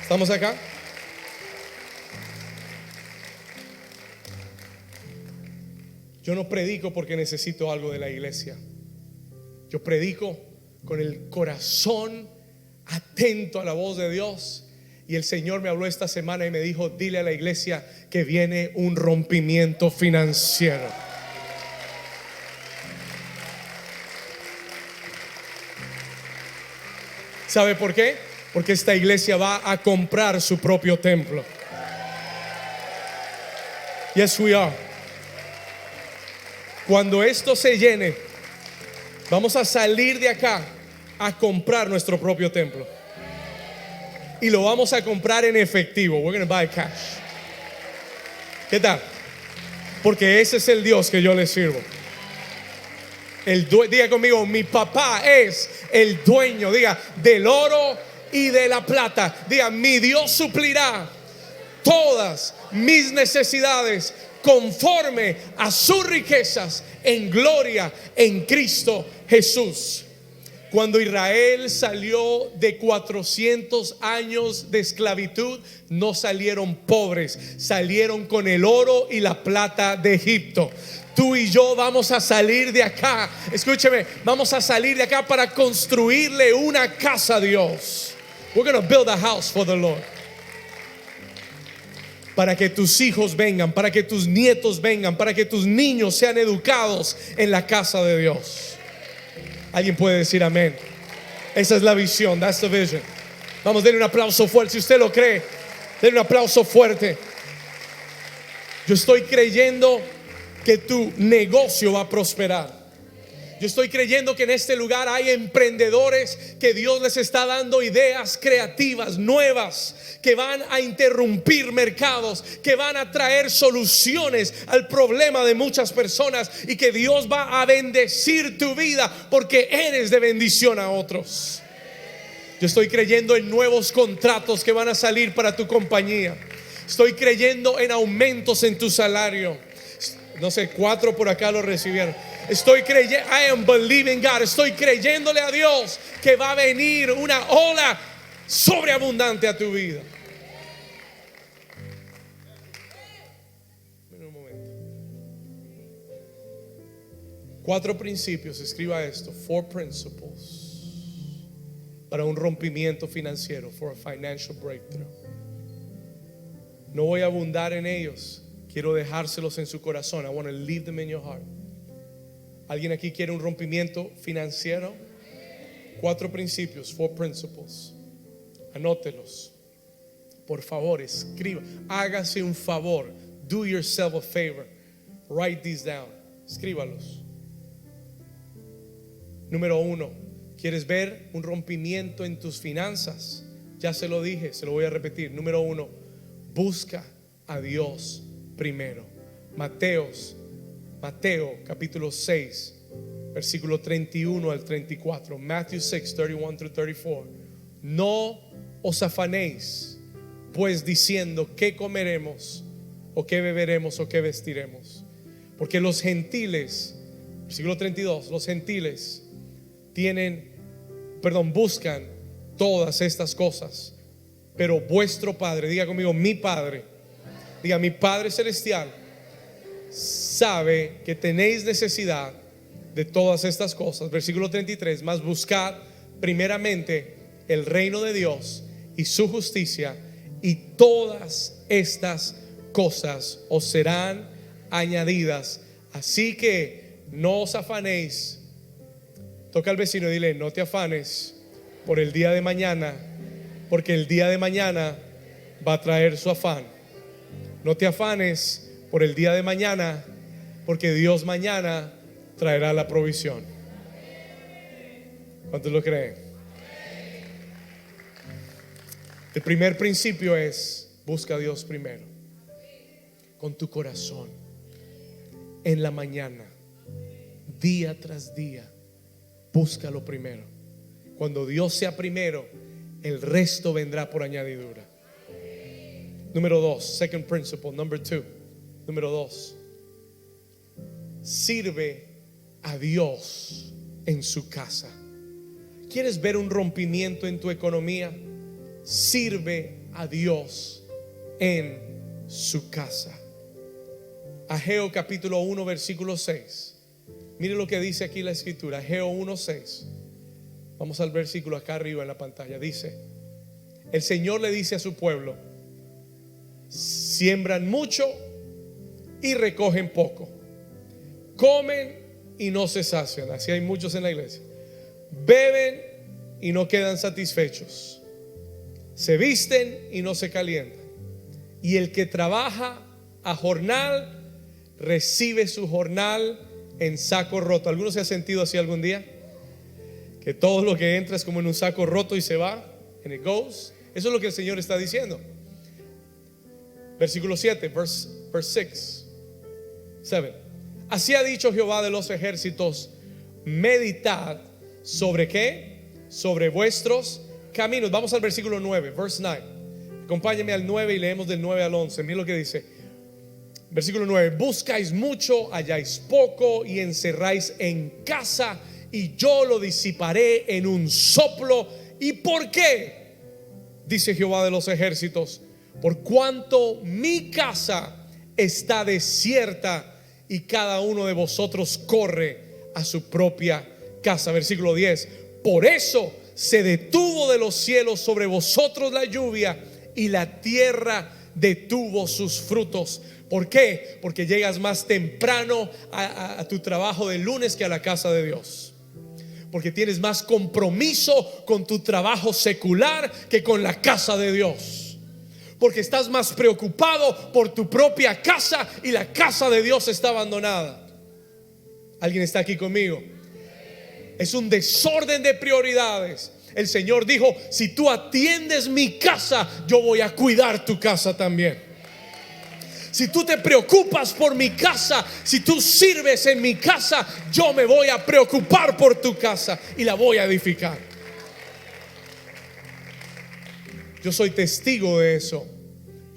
Speaker 2: ¿Estamos acá? Yo no predico porque necesito algo de la iglesia. Yo predico con el corazón atento a la voz de Dios. Y el Señor me habló esta semana y me dijo: dile a la iglesia que viene un rompimiento financiero. ¿Sabe por qué? Porque esta iglesia va a comprar su propio templo. Yes, we are. Cuando esto se llene, vamos a salir de acá a comprar nuestro propio templo. Y lo vamos a comprar en efectivo. We're going to buy cash. ¿Qué tal? Porque ese es el Dios que yo le sirvo. Diga conmigo: mi papá es el dueño, diga, del oro y de la plata. Diga: mi Dios suplirá todas mis necesidades conforme a sus riquezas en gloria en Cristo Jesús. Cuando Israel salió de 400 años de esclavitud, no salieron pobres, salieron con el oro y la plata de Egipto. Tú y yo vamos a salir de acá, escúcheme, vamos a salir de acá para construirle una casa a Dios. We're going to build a house for the Lord. Para que tus hijos vengan, para que tus nietos vengan, para que tus niños sean educados en la casa de Dios. Alguien puede decir amén. Esa es la visión. That's the vision. Vamos, denle un aplauso fuerte. Si usted lo cree, denle un aplauso fuerte. Yo estoy creyendo que tu negocio va a prosperar. Yo estoy creyendo que en este lugar hay emprendedores que Dios les está dando ideas creativas, nuevas, que van a interrumpir mercados, que van a traer soluciones al problema de muchas personas, y que Dios va a bendecir tu vida porque eres de bendición a otros. Yo estoy creyendo en nuevos contratos que van a salir para tu compañía. Estoy creyendo en aumentos en tu salario. No sé, 4 por acá lo recibieron. Estoy creyendo, I am believing God. Estoy creyéndole a Dios que va a venir una ola sobreabundante a tu vida. Mira un momento. 4 principios, escriba esto. 4 principles para un rompimiento financiero, for a financial breakthrough. No voy a abundar en ellos. Quiero dejárselos en su corazón. I want to leave them in your heart. ¿Alguien aquí quiere un rompimiento financiero? 4 principios, 4 principles. Anótelos. Por favor, escriba. Hágase un favor. Do yourself a favor. Write these down. Escríbalos. Número 1. ¿Quieres ver un rompimiento en tus finanzas? Ya se lo dije, se lo voy a repetir. Número 1, busca a Dios primero. Mateo capítulo 6, versículo 31 al 34. Matthew 6, 31 through 34. No os afanéis pues diciendo qué comeremos o qué beberemos o qué vestiremos, porque los gentiles, versículo 32, los gentiles buscan todas estas cosas, pero vuestro Padre, diga conmigo, mi Padre, diga, mi Padre celestial sabe que tenéis necesidad de todas estas cosas. Versículo 33, mas buscad primeramente el reino de Dios y su justicia, y todas estas cosas os serán añadidas. Así que no os afanéis. Toca al vecino y dile, no te afanes por el día de mañana, porque el día de mañana va a traer su afán. No te afanes por el día de mañana, porque Dios mañana traerá la provisión. ¿Cuántos lo creen? El primer principio es: busca a Dios primero, con tu corazón, en la mañana, día tras día. Búscalo primero. Cuando Dios sea primero, el resto vendrá por añadidura. Número 2, second principle, number 2. Número 2, sirve a Dios en su casa. ¿Quieres ver un rompimiento en tu economía? Sirve a Dios en su casa. Ageo capítulo 1 versículo 6. Mire lo que dice aquí la escritura. Ageo 1:6. Vamos al versículo acá arriba en la pantalla. Dice: el Señor le dice a su pueblo: siembran mucho y recogen poco, comen y no se sacian. Así hay muchos en la iglesia. Beben y no quedan satisfechos, se visten y no se calientan, y el que trabaja a jornal recibe su jornal en saco roto. ¿Alguno se ha sentido así algún día? Que todo lo que entra es como en un saco roto y se va, and it goes. Eso es lo que el Señor está diciendo. Versículo 7, verse 6, 7. Así ha dicho Jehová de los ejércitos: meditad sobre ¿qué? Sobre vuestros caminos. Vamos al versículo 9, verse 9. Acompáñame al 9 y leemos del 9 al 11. Mira lo que dice. Versículo 9: buscáis mucho, halláis poco, y encerráis en casa, y yo lo disiparé en un soplo. ¿Y por qué? Dice Jehová de los ejércitos: por cuanto mi casa está desierta y cada uno de vosotros corre a su propia casa. Versículo 10: por eso se detuvo de los cielos sobre vosotros la lluvia, y la tierra detuvo sus frutos. ¿Por qué? Porque llegas más temprano a tu trabajo de lunes que a la casa de Dios. Porque tienes más compromiso con tu trabajo secular que con la casa de Dios. Porque estás más preocupado por tu propia casa y la casa de Dios está abandonada. ¿Alguien está aquí conmigo? Es un desorden de prioridades. El Señor dijo: si tú atiendes mi casa, yo voy a cuidar tu casa también. Si tú te preocupas por mi casa, si tú sirves en mi casa, yo me voy a preocupar por tu casa y la voy a edificar. Yo soy testigo de eso.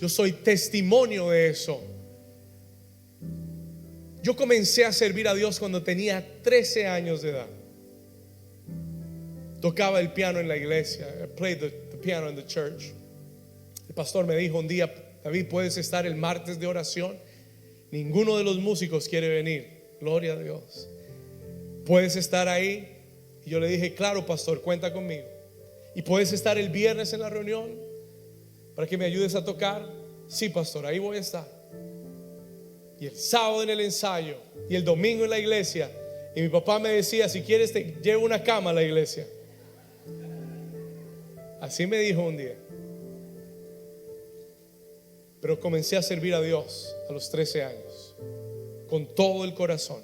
Speaker 2: Yo soy testimonio de eso. Yo comencé a servir a Dios cuando tenía 13 años de edad. Tocaba el piano en la iglesia. I played the piano in the church. El pastor me dijo un día: David, ¿puedes estar el martes de oración? Ninguno de los músicos quiere venir. Gloria a Dios. ¿Puedes estar ahí? Y yo le dije: claro, pastor, cuenta conmigo. ¿Y puedes estar el viernes en la reunión para que me ayudes a tocar? Sí, pastor, ahí voy a estar. Y el sábado en el ensayo, y el domingo en la iglesia. Y mi papá me decía: si quieres te llevo una cama a la iglesia. Así me dijo un día. Pero comencé a servir a Dios a los 13 años, con todo el corazón.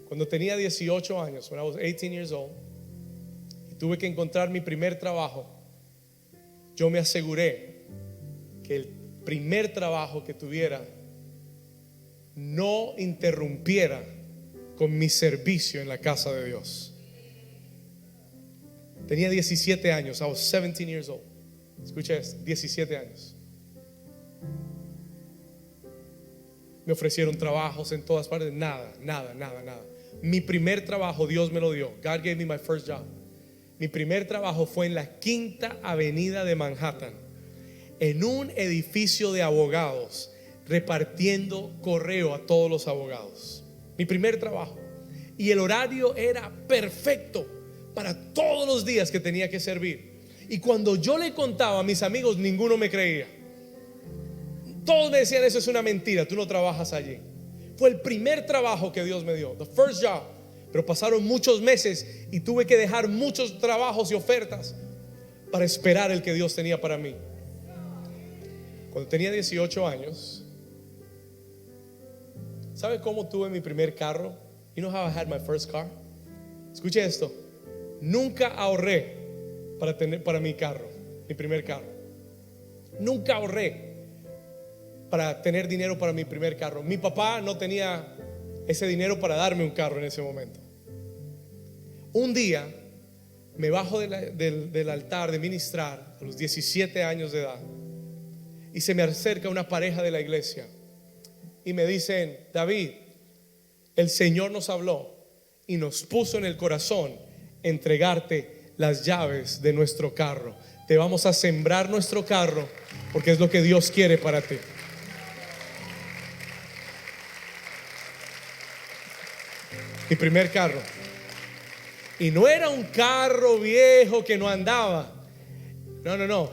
Speaker 2: Cuando tenía 18 años, when I was 18 years old, tuve que encontrar mi primer trabajo, yo me aseguré que el primer trabajo que tuviera no interrumpiera con mi servicio en la casa de Dios. Tenía 17 años. I was 17 years old. Escucha esto, 17 años. Me ofrecieron trabajos en todas partes. Nada. Mi primer trabajo Dios me lo dio. God gave me my first job. Mi primer trabajo fue en la Quinta Avenida de Manhattan, en un edificio de abogados, repartiendo correo a todos los abogados. Mi primer trabajo. Y el horario era perfecto para todos los días que tenía que servir. Y cuando yo le contaba a mis amigos, ninguno me creía. Todos me decían: eso es una mentira, tú no trabajas allí. Fue el primer trabajo que Dios me dio, the first job. Pero pasaron muchos meses y tuve que dejar muchos trabajos y ofertas para esperar el que Dios tenía para mí. Cuando tenía 18 años, ¿sabe cómo tuve mi primer carro? You know how I had my first car? Escuche esto. Nunca ahorré para mi carro, mi primer carro. Nunca ahorré para tener dinero para mi primer carro. Mi papá no tenía ese dinero para darme un carro en ese momento. Un día me bajo del altar de ministrar a los 17 años de edad, y se me acerca una pareja de la iglesia y me dicen: David, el Señor nos habló y nos puso en el corazón entregarte las llaves de nuestro carro. Te vamos a sembrar nuestro carro porque es lo que Dios quiere para ti. Mi primer carro. Y no era un carro viejo que no andaba. No.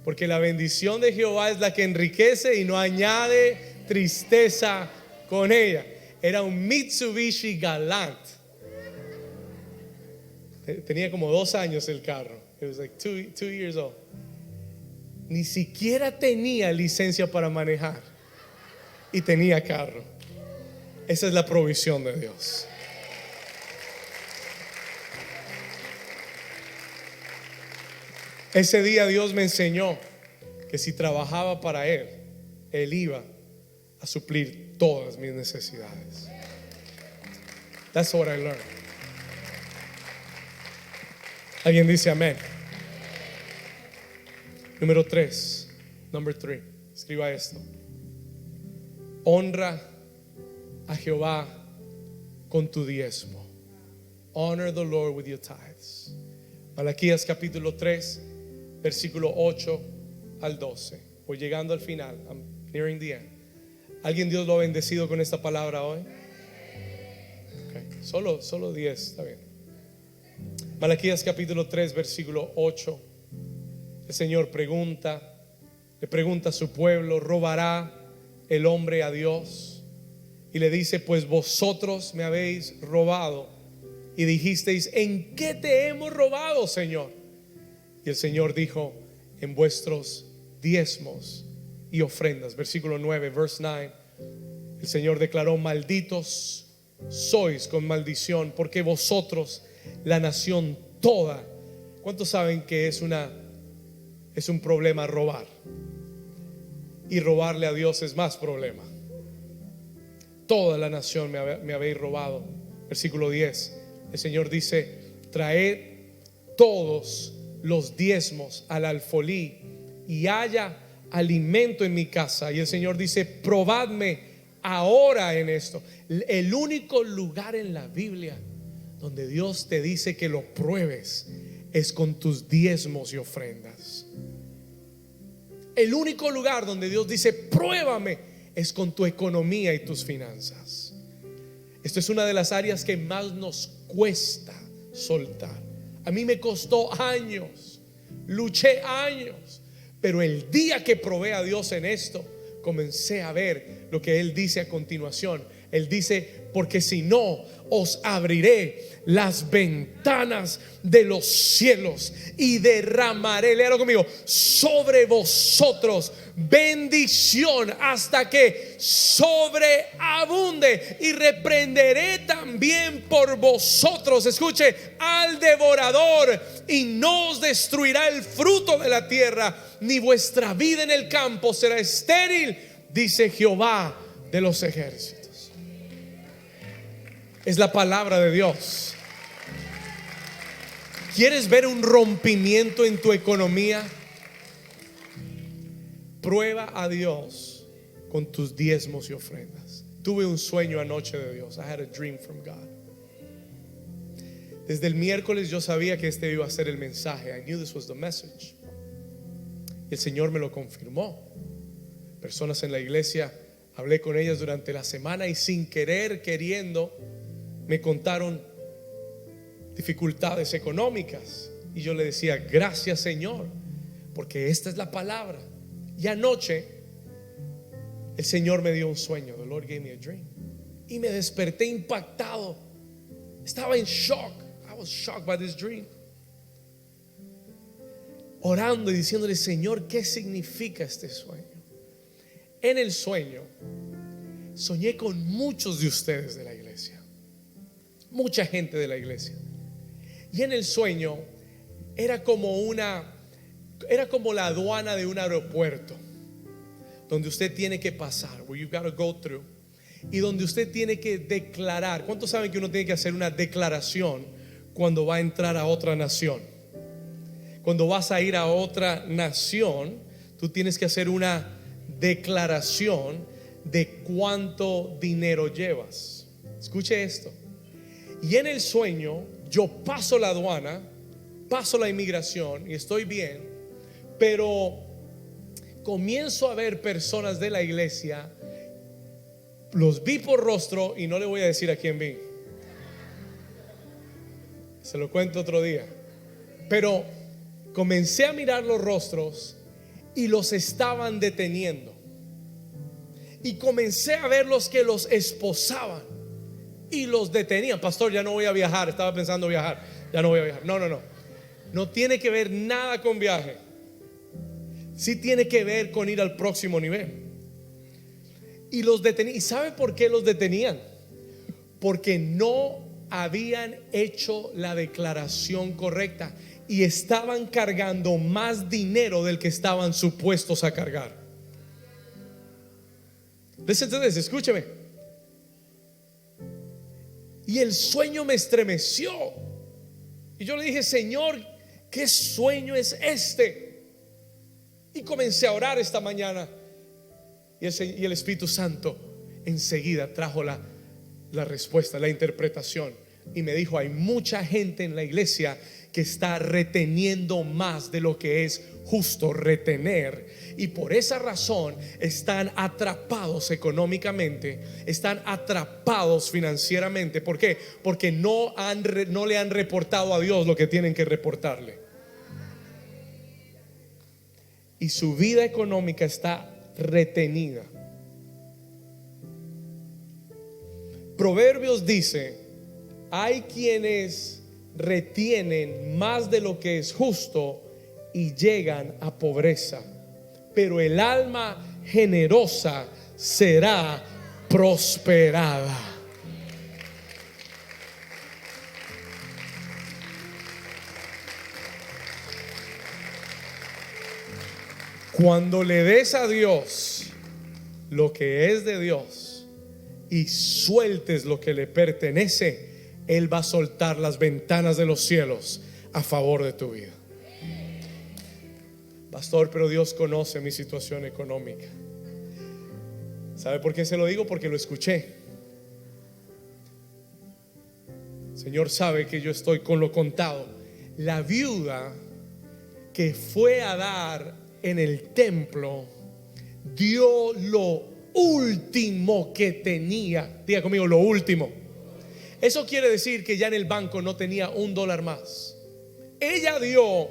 Speaker 2: Porque la bendición de Jehová es la que enriquece y no añade tristeza con ella. Era un Mitsubishi Galant. Tenía como 2 años el carro. It was like 2 years old. Ni siquiera tenía licencia para manejar y tenía carro. Esa es la provisión de Dios. Ese día Dios me enseñó que si trabajaba para Él, Él iba a suplir todas mis necesidades. That's what I learned. Alguien dice amén. Número 3. Number 3. Escriba esto. Honra a Jehová con tu diezmo. Honor the Lord with your tithes. Malaquías capítulo 3, versículo 8 al 12. Voy llegando al final. I'm nearing the end. ¿Alguien Dios lo ha bendecido con esta palabra hoy? Okay. Solo 10, está bien. Malaquías capítulo 3, versículo 8. El Señor le pregunta a su pueblo: ¿robará el hombre a Dios? Y le dice: pues vosotros me habéis robado y dijisteis: ¿en qué te hemos robado, Señor? Y el Señor dijo: en vuestros diezmos y ofrendas. Versículo 9, verse 9. El Señor declaró: malditos sois con maldición, porque vosotros, la nación toda. ¿Cuántos saben que es un problema robar? Y robarle a Dios es más problema. Toda la nación me habéis robado. Versículo 10. El Señor dice: traed todos los diezmos al alfolí y haya alimento en mi casa. Y el Señor dice: probadme ahora en esto. El único lugar en la Biblia donde Dios te dice que lo pruebes es con tus diezmos y ofrendas. El único lugar donde Dios dice: pruébame, es con tu economía y tus finanzas. Esto es una de las áreas que más nos cuesta soltar. A mí me costó años, luché años, pero el día que probé a Dios en esto, comencé a ver lo que Él dice a continuación: Él dice, porque si no, os abriré las ventanas de los cielos y derramaré, léalo conmigo, sobre vosotros bendición hasta que sobreabunde, y reprenderé también por vosotros, escuche, al devorador, y no os destruirá el fruto de la tierra, ni vuestra vida en el campo será estéril, dice Jehová de los ejércitos. Es la palabra de Dios. ¿Quieres ver un rompimiento en tu economía? Prueba a Dios con tus diezmos y ofrendas. Tuve un sueño anoche de Dios. I had a dream from God. Desde el miércoles yo sabía que este iba a ser el mensaje. I knew this was the message. Y el Señor me lo confirmó. Personas en la iglesia, hablé con ellas durante la semana y sin querer, queriendo, me contaron dificultades económicas. Y yo le decía, gracias Señor, porque esta es la palabra. Y anoche el Señor me dio un sueño. The Lord gave me a dream. Y me desperté impactado. Estaba en shock. I was shocked by this dream. Orando y diciéndole, Señor, ¿qué significa este sueño? En el sueño soñé con muchos de ustedes de la iglesia, mucha gente de la iglesia. Y en el sueño era como la aduana de un aeropuerto, donde usted tiene que pasar, where you've got to go through, y donde usted tiene que declarar. ¿Cuántos saben que uno tiene que hacer una declaración cuando va a entrar a otra nación? Cuando vas a ir a otra nación, tú tienes que hacer una declaración de cuánto dinero llevas. Escuche esto. Y en el sueño yo paso la aduana, paso la inmigración y estoy bien, pero comienzo a ver personas de la iglesia. Los vi por rostro y no le voy a decir a quién vi. Se lo cuento otro día. Pero comencé a mirar los rostros y los estaban deteniendo. Y comencé a ver los que los esposaban y los detenían. Pastor, ya no voy a viajar. Estaba pensando viajar. Ya no voy a viajar. No. No tiene que ver nada con viaje. Sí tiene que ver con ir al próximo nivel. Y los detenían. ¿Y sabe por qué los detenían? Porque no habían hecho la declaración correcta y estaban cargando más dinero del que estaban supuestos a cargar. Listen to this, escúcheme. Y el sueño me estremeció. Y yo le dije, Señor, ¿qué sueño es este? Y comencé a orar esta mañana. Y el Espíritu Santo enseguida trajo la respuesta, la interpretación. Y me dijo, hay mucha gente en la iglesia que está reteniendo más de lo que es justo retener, y por esa razón están atrapados económicamente, están atrapados financieramente. ¿Por qué? Porque no le han reportado a Dios lo que tienen que reportarle, y su vida económica está retenida. Proverbios dice, hay quienes retienen más de lo que es justo y llegan a pobreza, pero el alma generosa será prosperada. Cuando le des a Dios lo que es de Dios y sueltes lo que le pertenece, Él va a soltar las ventanas de los cielos a favor de tu vida. Pastor, pero Dios conoce mi situación económica. ¿Sabe por qué se lo digo? Porque lo escuché. Señor sabe que yo estoy con lo contado. La viuda que fue a dar en el templo dio lo último que tenía. Diga conmigo, lo último. Eso quiere decir que ya en el banco no tenía $1 más. Ella dio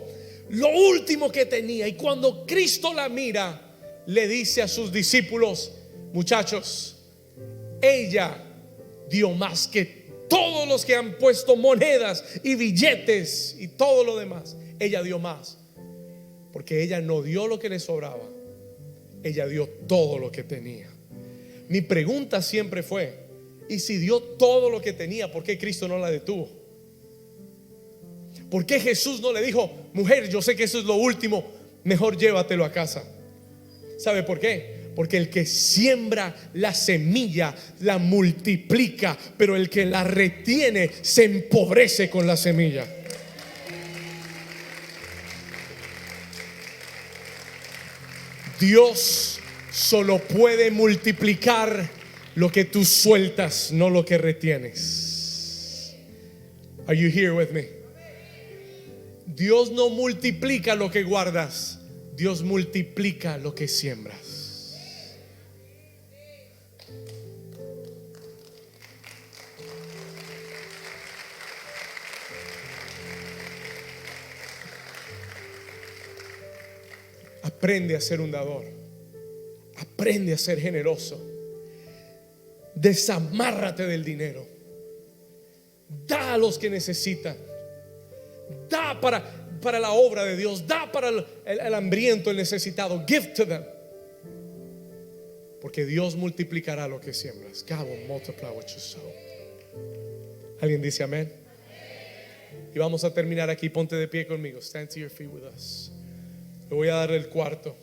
Speaker 2: lo último que tenía. Y cuando Cristo la mira, le dice a sus discípulos, muchachos, ella dio más que todos los que han puesto monedas y billetes y todo lo demás. Ella dio más, porque ella no dio lo que le sobraba, ella dio todo lo que tenía. Mi pregunta siempre fue: y si dio todo lo que tenía, ¿por qué Cristo no la detuvo? ¿Por qué Jesús no le dijo: mujer, yo sé que eso es lo último, mejor llévatelo a casa? ¿Sabe por qué? Porque el que siembra la semilla la multiplica, pero el que la retiene se empobrece con la semilla. Dios solo puede multiplicar lo que tú sueltas, no lo que retienes. Are you here with me? Dios no multiplica lo que guardas, Dios multiplica lo que siembras. Aprende a ser un dador. Aprende a ser generoso. Desamárrate del dinero. Da a los que necesitan. Da para la obra de Dios. Da para el hambriento, el necesitado. Give to them. Porque Dios multiplicará lo que siembras. God will multiply what you sow. ¿Alguien dice amén? Y vamos a terminar aquí. Ponte de pie conmigo. Stand to your feet with us. Le voy a dar el cuarto.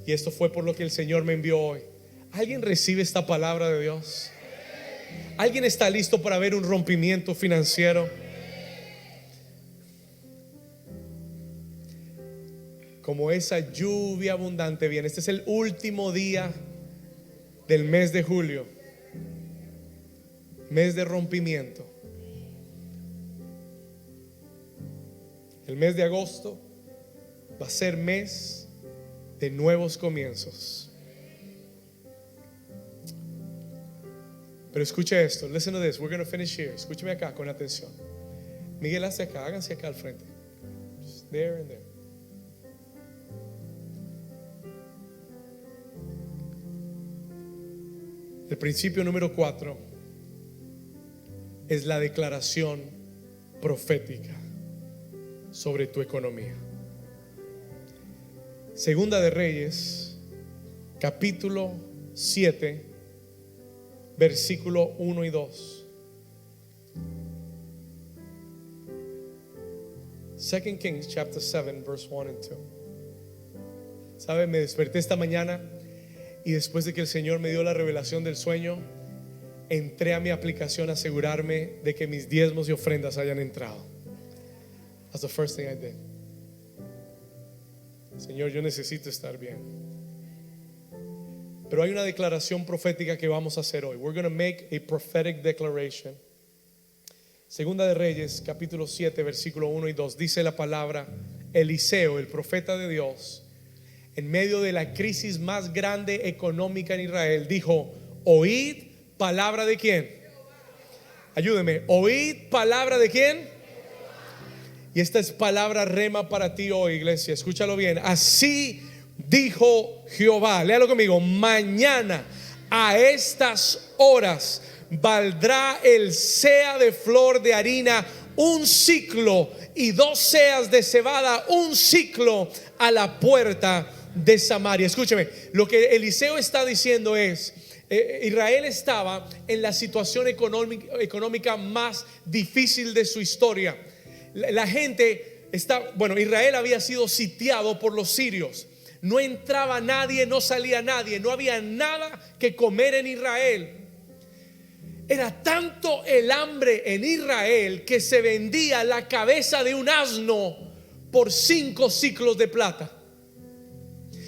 Speaker 2: Y esto fue por lo que el Señor me envió hoy. ¿Alguien recibe esta palabra de Dios? ¿Alguien está listo para ver un rompimiento financiero? Como esa lluvia abundante viene. Este es el último día del mes de julio, mes de rompimiento. El mes de agosto va a ser mes de nuevos comienzos. Pero escuche esto. Listen to this. We're going to finish here. Escúcheme acá con atención. Miguel, hacia acá. Háganse acá al frente. Just there and there. El principio número 4 es la declaración profética sobre tu economía. Segunda de Reyes, capítulo 7, versículo 1 y 2. Second Kings chapter 7 verse 1 and 2. ¿Sabe? Me desperté esta mañana y después de que el Señor me dio la revelación del sueño, entré a mi aplicación a asegurarme de que mis diezmos y ofrendas hayan entrado. That's the first thing I did. Señor, yo necesito estar bien. Pero hay una declaración profética que vamos a hacer hoy. We're going to make a prophetic declaration. Segunda de Reyes, capítulo 7, versículo 1 y 2. Dice la palabra: Eliseo, el profeta de Dios, en medio de la crisis más grande económica en Israel, dijo: oíd palabra de quién. Ayúdeme. Oíd palabra de quién. Y esta es palabra rema para ti hoy, iglesia. Escúchalo bien. Así dijo Jehová. Léalo conmigo. Mañana a estas horas valdrá el seah de flor de harina un ciclo, y 2 seas de cebada un ciclo, a la puerta de Samaria. Escúcheme. Lo que Eliseo está diciendo es: Israel estaba en la situación económica más difícil de su historia. La gente está, Israel había sido sitiado por los sirios. No entraba nadie, no salía nadie, no había nada que comer en Israel. Era tanto el hambre en Israel que se vendía la cabeza de un asno por 5 siclos de plata.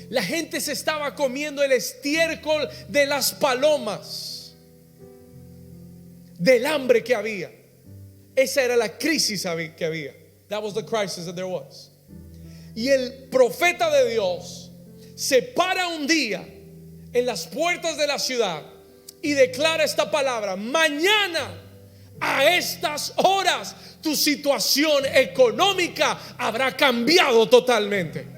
Speaker 2: La gente se estaba comiendo el estiércol de las palomas, del hambre que había. Esa era la crisis que había. That was the crisis that there was. Y el profeta de Dios se para un día en las puertas de la ciudad y declara esta palabra: mañana a estas horas tu situación económica habrá cambiado totalmente.